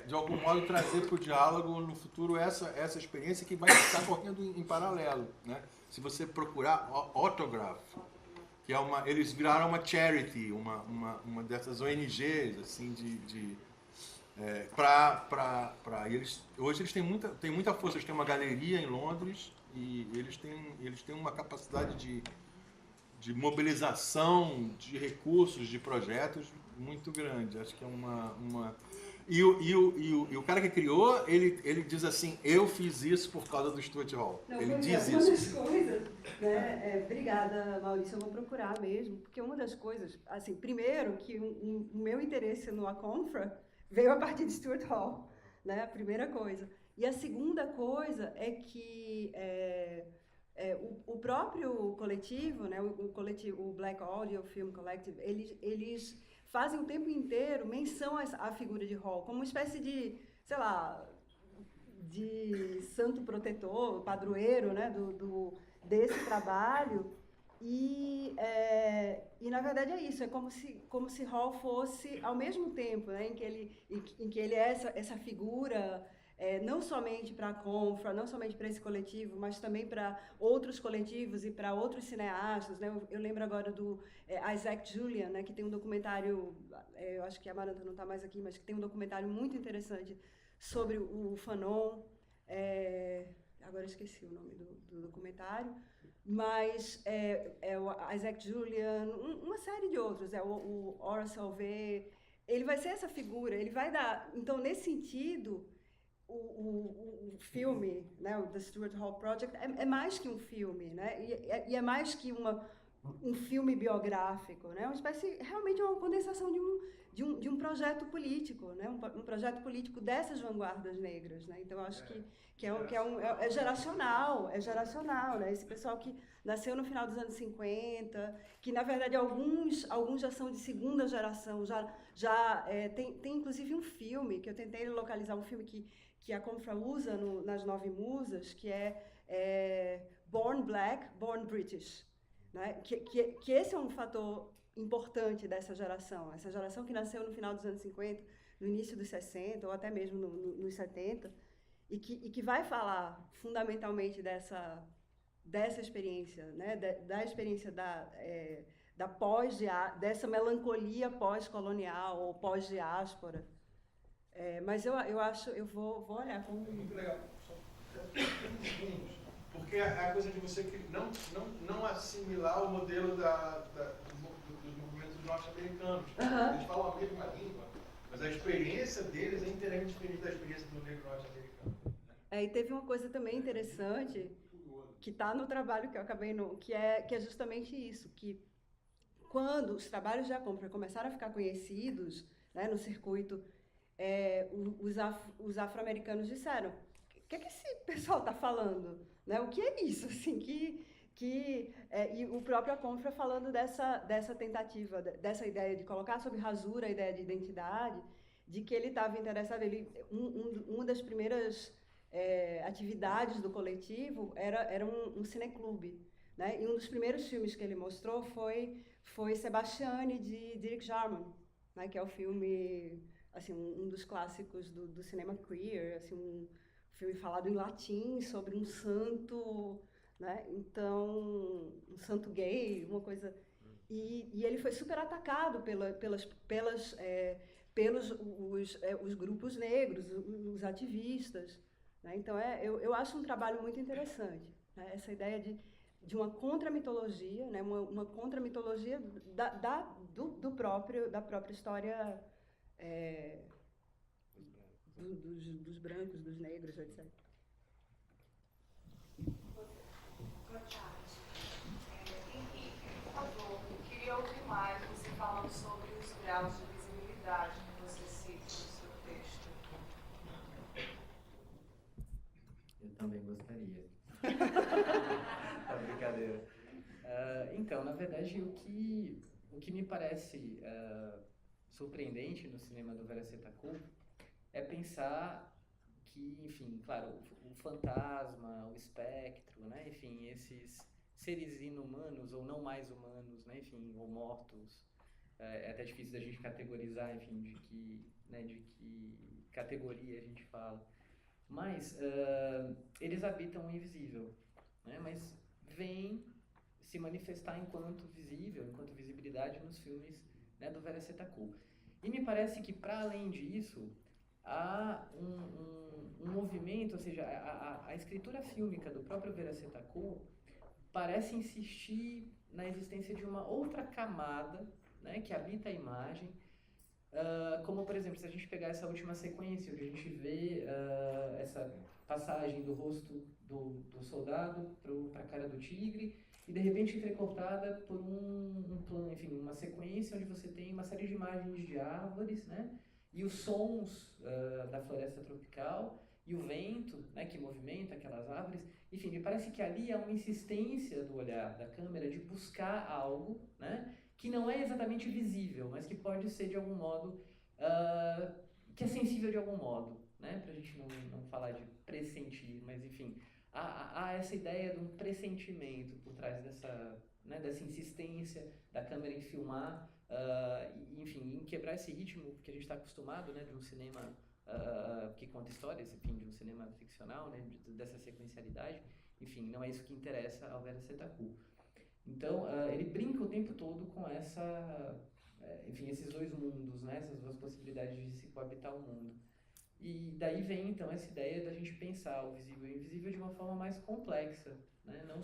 De algum modo trazer para o diálogo no futuro essa experiência que vai estar correndo em paralelo, né? Se você procurar Autograph, que é eles viraram uma charity, uma dessas ONGs assim hoje eles têm muita força. Eles têm uma galeria em Londres e eles têm uma capacidade de mobilização de recursos, de projetos muito grande. Acho que é E o cara que criou, ele diz assim: eu fiz isso por causa do Stuart Hall. Não, ele diz uma das isso. coisas, né, obrigada, Maurício, eu vou procurar mesmo, porque uma das coisas, assim, primeiro que o meu interesse no ACONFRA veio a partir de Stuart Hall, né, a primeira coisa. E a segunda coisa é que o próprio coletivo, né, o Black Audio Film Collective, eles fazem o tempo inteiro menção à figura de Hall, como uma espécie de, sei lá, de santo protetor, padroeiro, né, desse trabalho. E na verdade é isso, é como se Hall fosse, ao mesmo tempo, né, em que ele é essa figura, não somente para a Confra, não somente para esse coletivo, mas também para outros coletivos e para outros cineastas, né? Eu lembro agora do Isaac Julian, né, que tem um documentário, eu acho que a Maranta não está mais aqui, mas que tem um documentário muito interessante sobre o Fanon, agora eu esqueci o nome do documentário, mas o Isaac Julian, uma série de outros, o Horace Salvé, ele vai ser essa figura, ele vai dar, então nesse sentido, o filme, né, o The Stuart Hall Project, é mais que um filme, né, e é mais que um filme biográfico, né, uma espécie, realmente uma condensação de um projeto político, né, um projeto político dessas vanguardas negras, né, então eu acho que é geracional, né, esse pessoal que nasceu no final dos anos 50, que na verdade alguns já são de segunda geração, tem inclusive um filme, que eu tentei localizar, um filme que a Confra usa nas 9 Musas, que é Born Black, Born British, né? Que esse é um fator importante dessa geração, essa geração que nasceu no final dos anos 50, no início dos 60, ou até mesmo nos 70, e que vai falar fundamentalmente dessa experiência, né? Da experiência dessa melancolia pós-colonial ou pós-diáspora. Mas eu acho, eu vou olhar como... Muito legal. Porque é a coisa de você não assimilar o modelo dos movimentos norte-americanos. Eles falam a mesma língua, mas a experiência deles é inteiramente diferente da experiência do negro norte-americano. E teve uma coisa também interessante que está no trabalho que eu acabei que é justamente isso, que quando os trabalhos de Acomfra começaram a ficar conhecidos, né, no circuito, os afro-americanos disseram: o que esse pessoal está falando? Né? O que é isso? Assim, e o próprio Acomfra falando dessa tentativa, dessa ideia de colocar sob rasura a ideia de identidade, de que ele estava interessado. Uma das primeiras atividades do coletivo era um cineclube, né? E um dos primeiros filmes que ele mostrou foi Sebastiane, de Dirk Jarman, né? Que é o filme, assim, um dos clássicos do cinema queer, assim, um filme falado em latim sobre um santo, né? Então, um santo gay, uma coisa. E ele foi super atacado pelos os grupos negros, os ativistas. Né? Então, eu acho um trabalho muito interessante, né? Essa ideia de uma contramitologia, né? uma contramitologia da própria história dos brancos, dos negros, etc. Boa tarde. Henrique, por favor, eu queria ouvir mais você falando sobre os graus de visibilidade que você cita no seu texto. Eu também gostaria. Tá, brincadeira. Então, na verdade, o que me parece surpreendente no cinema do Vera Setaku é pensar que, enfim, claro, o fantasma, o espectro, né, enfim, esses seres inumanos ou não mais humanos, né, enfim, ou mortos, é até difícil da gente categorizar, enfim, de que categoria a gente fala, mas eles habitam o invisível, né, mas vêm se manifestar enquanto visível, enquanto visibilidade nos filmes, né, do Vera Setaku. E me parece que, para além disso, há um movimento, ou seja, a escritura fílmica do próprio Vera Setaku parece insistir na existência de uma outra camada, né, que habita a imagem, como, por exemplo, se a gente pegar essa última sequência, onde a gente vê essa passagem do rosto do soldado para a cara do tigre, e de repente entrecortada por um plano, enfim, uma sequência onde você tem uma série de imagens de árvores, né, e os sons da floresta tropical, e o vento, né, que movimenta aquelas árvores. Enfim, me parece que ali há uma insistência do olhar da câmera de buscar algo, né, que não é exatamente visível, mas que pode ser de algum modo, que é sensível de algum modo, né, para a gente não falar de pressentir, mas enfim, há essa ideia de um pressentimento por trás dessa insistência da câmera em filmar, enfim, em quebrar esse ritmo que a gente está acostumado, né, de um cinema que conta histórias, enfim, de um cinema ficcional, né, dessa sequencialidade. Enfim, não é isso que interessa ao Vera Setaku. Então, ele brinca o tempo todo com enfim, esses dois mundos, né, essas duas possibilidades de se coabitar o mundo. E daí vem, então, essa ideia da gente pensar o visível e o invisível de uma forma mais complexa, né, não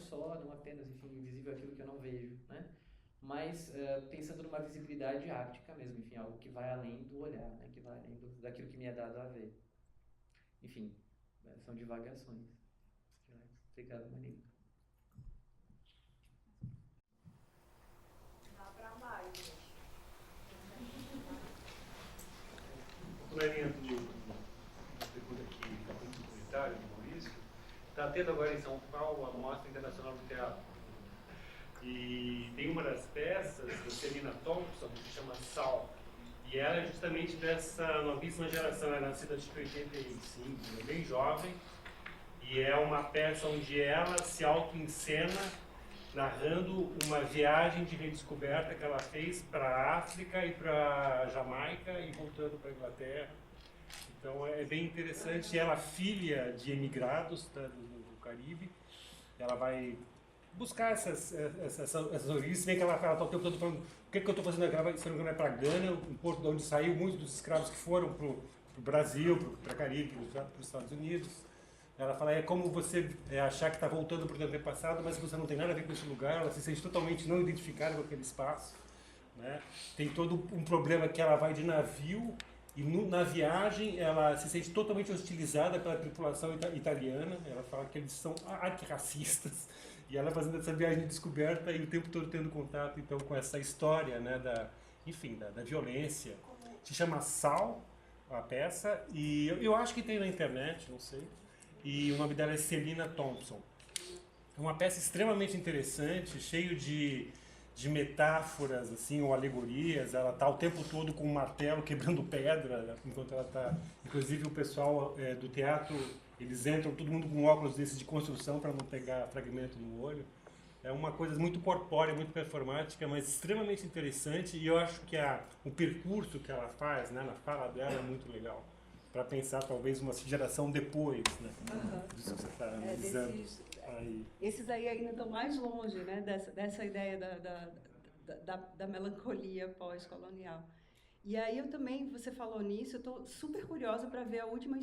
apenas, enfim, invisível aquilo que eu não vejo, né, mas pensando numa visibilidade áptica mesmo, enfim, algo que vai além do olhar, né, que vai além daquilo que me é dado a ver. Enfim, são divagações. Obrigado, Marina. Dá para mais. Na linha da pergunta aqui do comentário do Maurício, está tendo agora em São Paulo a Mostra Internacional do Teatro. E tem uma das peças da Selina Thompson, que se chama Sal. E ela é justamente dessa novíssima geração, ela é nascida de 85, é bem jovem. E é uma peça onde ela se auto-encena narrando uma viagem de redescoberta que ela fez para a África e para a Jamaica e voltando para a Inglaterra. Então é bem interessante. Ela, filha de emigrados do Caribe, ela vai buscar essas origens. Se bem que ela está o tempo todo falando o que eu estou fazendo agora, se não me engano, é para Gana, um porto de onde saiu muitos dos escravos que foram para o Brasil, para o Caribe, para os Estados Unidos. Ela fala, é como você achar que está voltando para o tempo passado, mas você não tem nada a ver com esse lugar, ela se sente totalmente não identificada com aquele espaço. Né? Tem todo um problema que ela vai de navio e na viagem ela se sente totalmente hostilizada pela tripulação italiana. Ela fala que eles são arquirracistas. E ela fazendo essa viagem de descoberta e o tempo todo tendo contato então com essa história, né, da violência. Se chama Sal, a peça, e eu acho que tem na internet, não sei. E o nome dela é Celina Thompson. É uma peça extremamente interessante, cheio de metáforas, assim, ou alegorias. Ela está o tempo todo com um martelo quebrando pedra, enquanto ela está... Inclusive o pessoal do teatro, eles entram, todo mundo com óculos desses de construção para não pegar fragmento no olho. É uma coisa muito corpórea, muito performática, mas extremamente interessante. E eu acho que o percurso que ela faz, né, na fala dela é muito legal. Para pensar, talvez, uma geração depois, né? Disso que você está analisando. Esses aí ainda estão mais longe, né, dessa ideia da melancolia pós-colonial. E aí eu também, você falou nisso, eu estou super curiosa para ver a última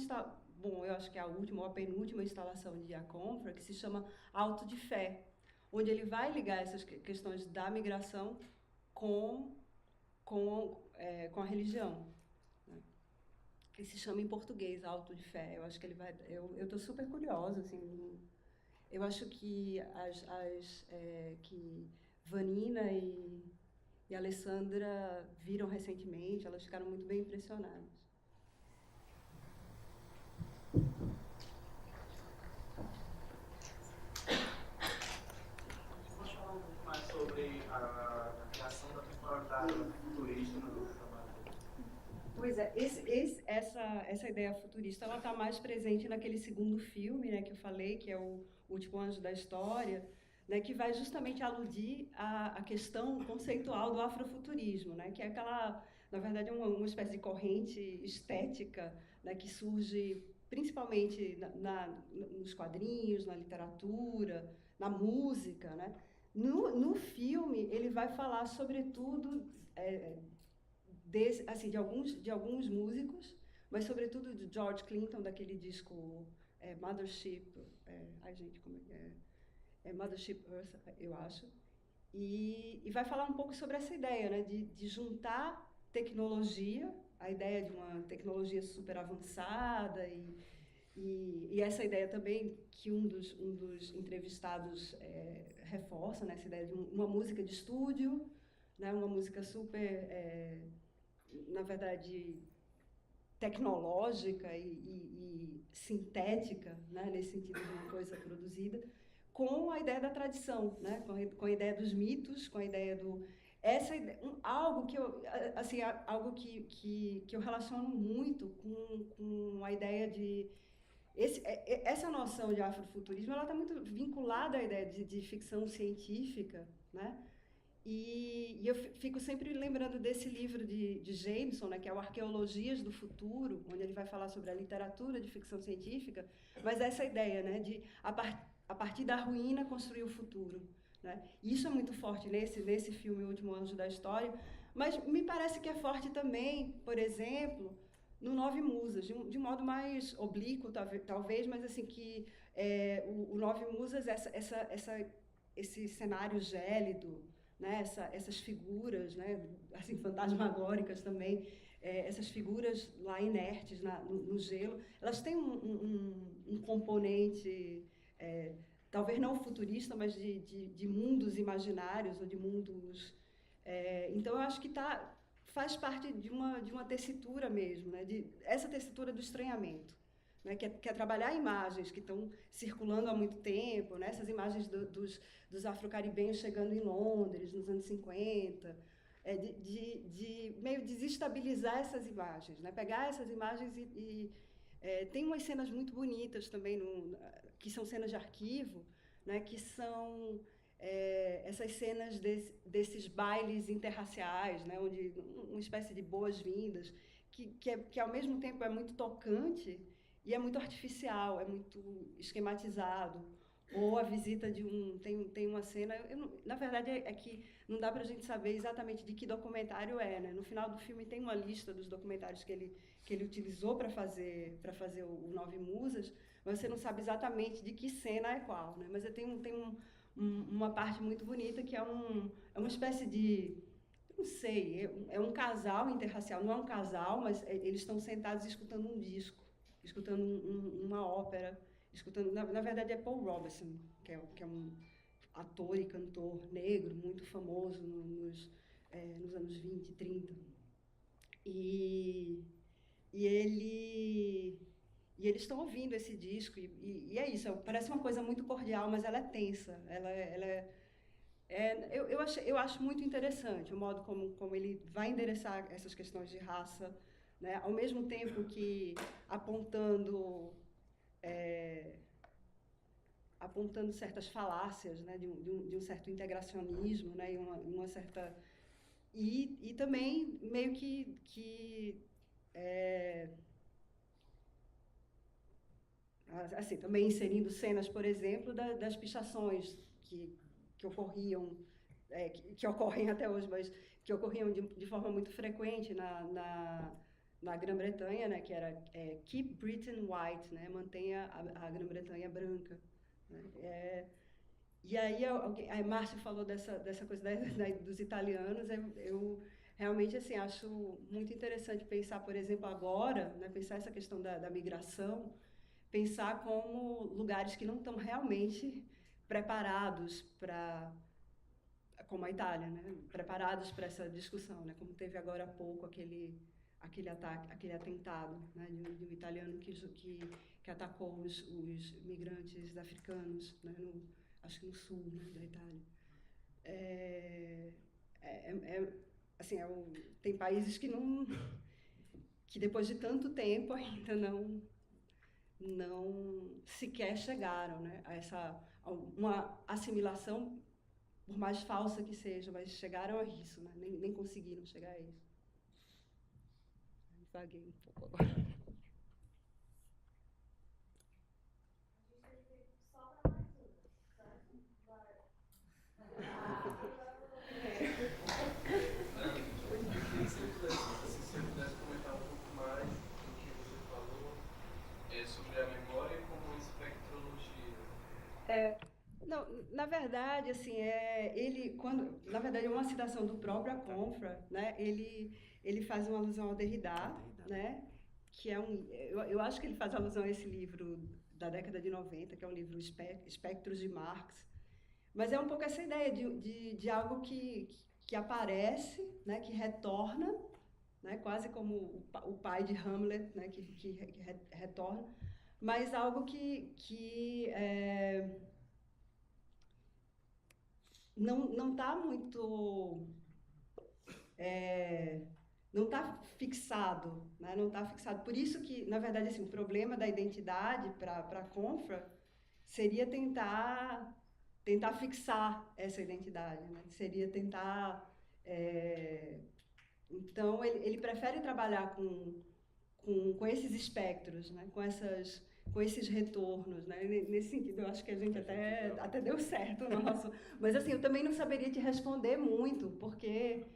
bom, eu acho que é a última ou a penúltima instalação de Aconfra, que se chama Alto de Fé, onde ele vai ligar essas questões da migração com a religião. Né? Que se chama em português Alto de Fé. Eu acho que ele vai... Eu estou super curiosa, assim... Eu acho que que Vanina e Alessandra viram recentemente, elas ficaram muito bem impressionadas. Vamos falar um pouco mais sobre a criação da temporalidade futurista no trabalho. Pois é, essa ideia futurista, ela está mais presente naquele segundo filme, né, que eu falei, que é o Último Anjo da História, né, que vai justamente aludir à questão conceitual do afrofuturismo, né, que é aquela, na verdade, uma espécie de corrente estética, né, que surge principalmente nos quadrinhos, na literatura, na música. Né. No filme, ele vai falar, sobretudo, de alguns músicos, mas sobretudo de George Clinton, daquele disco Mothership, Mothership Earth, eu acho, e vai falar um pouco sobre essa ideia, né, de juntar tecnologia, a ideia de uma tecnologia super avançada e essa ideia também que um dos entrevistados reforça, né, essa ideia de uma música de estúdio, né, uma música super, na verdade, tecnológica e sintética, né, nesse sentido de uma coisa produzida, com a ideia da tradição, né, com a ideia dos mitos, com a ideia do... algo que eu relaciono muito com a ideia de... essa noção de afrofuturismo, ela está muito vinculada à ideia de ficção científica, né? E eu fico sempre lembrando desse livro de Jameson, né, que é o Arqueologias do Futuro, onde ele vai falar sobre a literatura de ficção científica, mas essa ideia, né, de a partir da ruína construir o futuro. Né? Isso é muito forte nesse filme O Último Anjo da História, mas me parece que é forte também, por exemplo, no Nove Musas, de um modo mais oblíquo, talvez, mas assim que o Nove Musas, esse cenário gélido, né, essas figuras, né, assim, fantasmagóricas também, essas figuras lá inertes no gelo, elas têm um componente, talvez não futurista, mas de mundos imaginários ou de mundos... então, eu acho que faz parte de uma tessitura mesmo, né, essa tessitura do estranhamento. Né, que é trabalhar imagens que estão circulando há muito tempo, né, essas imagens dos afro-caribenhos chegando em Londres nos anos 50, de meio desestabilizar essas imagens, né, pegar essas imagens tem umas cenas muito bonitas também, que são cenas de arquivo, né, que são essas cenas desses bailes interraciais, né, onde uma espécie de boas-vindas, que ao mesmo tempo é muito tocante, e é muito artificial, é muito esquematizado, ou a visita de um... Tem uma cena... na verdade, é que não dá para a gente saber exatamente de que documentário é, né? No final do filme tem uma lista dos documentários que ele utilizou para fazer o Nove Musas, mas você não sabe exatamente de que cena é qual, né? Mas tem uma parte muito bonita que é uma espécie de... Não sei, é um casal interracial, não é um casal, mas eles estão sentados escutando um disco, escutando uma ópera, escutando... Na verdade, é Paul Robeson, que é um ator e cantor negro muito famoso nos anos 20, 30. E eles estão ouvindo esse disco, e é isso, parece uma coisa muito cordial, mas ela é tensa, eu acho muito interessante o modo como ele vai endereçar essas questões de raça, né? Ao mesmo tempo que apontando certas falácias, né? de um certo integracionismo, né? Uma certa... E também meio que assim, também inserindo cenas, por exemplo, das pichações que ocorriam, que ocorrem até hoje, mas que ocorriam de forma muito frequente na Grã-Bretanha, né, que era Keep Britain White, né, mantenha a Grã-Bretanha branca. Né, e aí a Márcia falou dessa coisa dos italianos, eu realmente assim, acho muito interessante pensar, por exemplo, agora, né, pensar essa questão da migração, pensar como lugares que não estão realmente preparados para, como a Itália, né? Preparados para essa discussão, né? Como teve agora há pouco aquele ataque, aquele atentado, né? de um italiano que atacou os migrantes africanos, né? Acho que no sul, né? Da Itália. Assim, tem países que depois de tanto tempo ainda não sequer chegaram, né, a uma assimilação, por mais falsa que seja, mas chegaram a isso, né, nem conseguiram chegar a isso. Vaguei um pouco agora. Se você pudesse comentar um pouco mais do que você falou sobre a memória como espectrologia. Não, na verdade, assim, na verdade é uma citação do próprio Confra, né? Ele faz uma alusão ao Derrida, né? Que é eu acho que ele faz alusão a esse livro da década de 90, que é um livro Espectros de Marx, mas é um pouco essa ideia de algo que aparece, né? Que retorna, né? Quase como o pai de Hamlet, né? Que retorna, mas algo que não está muito... não está fixado, né? Não está fixado. Por isso que, na verdade, assim, o problema da identidade para a Confra seria tentar fixar essa identidade, né? Seria tentar... Então, ele prefere trabalhar com esses espectros, né? Com esses retornos, né? Nesse sentido, eu acho que a gente até deu certo o nosso... Mas, assim, eu também não saberia te responder muito, porque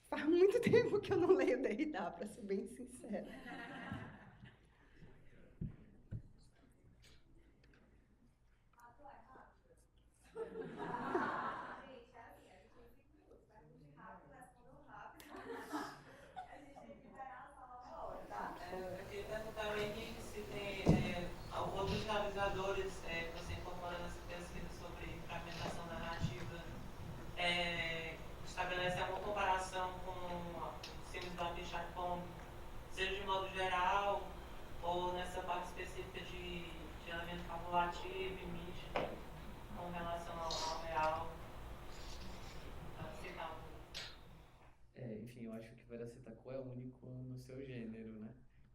faz muito tempo que eu não leio Derrida, para ser bem sincera. Eu queria perguntar também se tem outros realizadores que você incorpora nessa pesquisa sobre fragmentação narrativa, estabelece alguma comparação com os filmes do Richard Cohn, seja de modo geral, ou nessa parte específica de elemento fabulativo e mítico, com relação ao real? Enfim, eu acho que Veracitaco é único no seu gênero, né?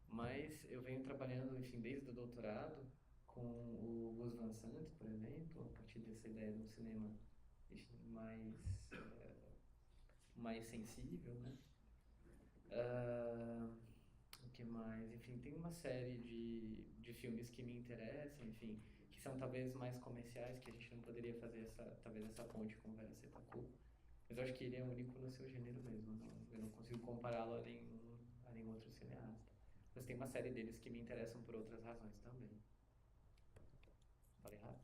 Mas eu venho trabalhando, enfim, desde o doutorado com o Gus Van Sant, por exemplo, a partir dessa ideia de um cinema, enfim, mais sensível, né? O que mais? Enfim, tem uma série de filmes que me interessam, enfim, que são talvez mais comerciais, que a gente não poderia fazer talvez essa ponte com o Vera Setaku. Mas eu acho que ele é único no seu gênero mesmo. Eu não consigo compará-lo a nenhum outro cineasta. Mas tem uma série deles que me interessam por outras razões também. Falei errado?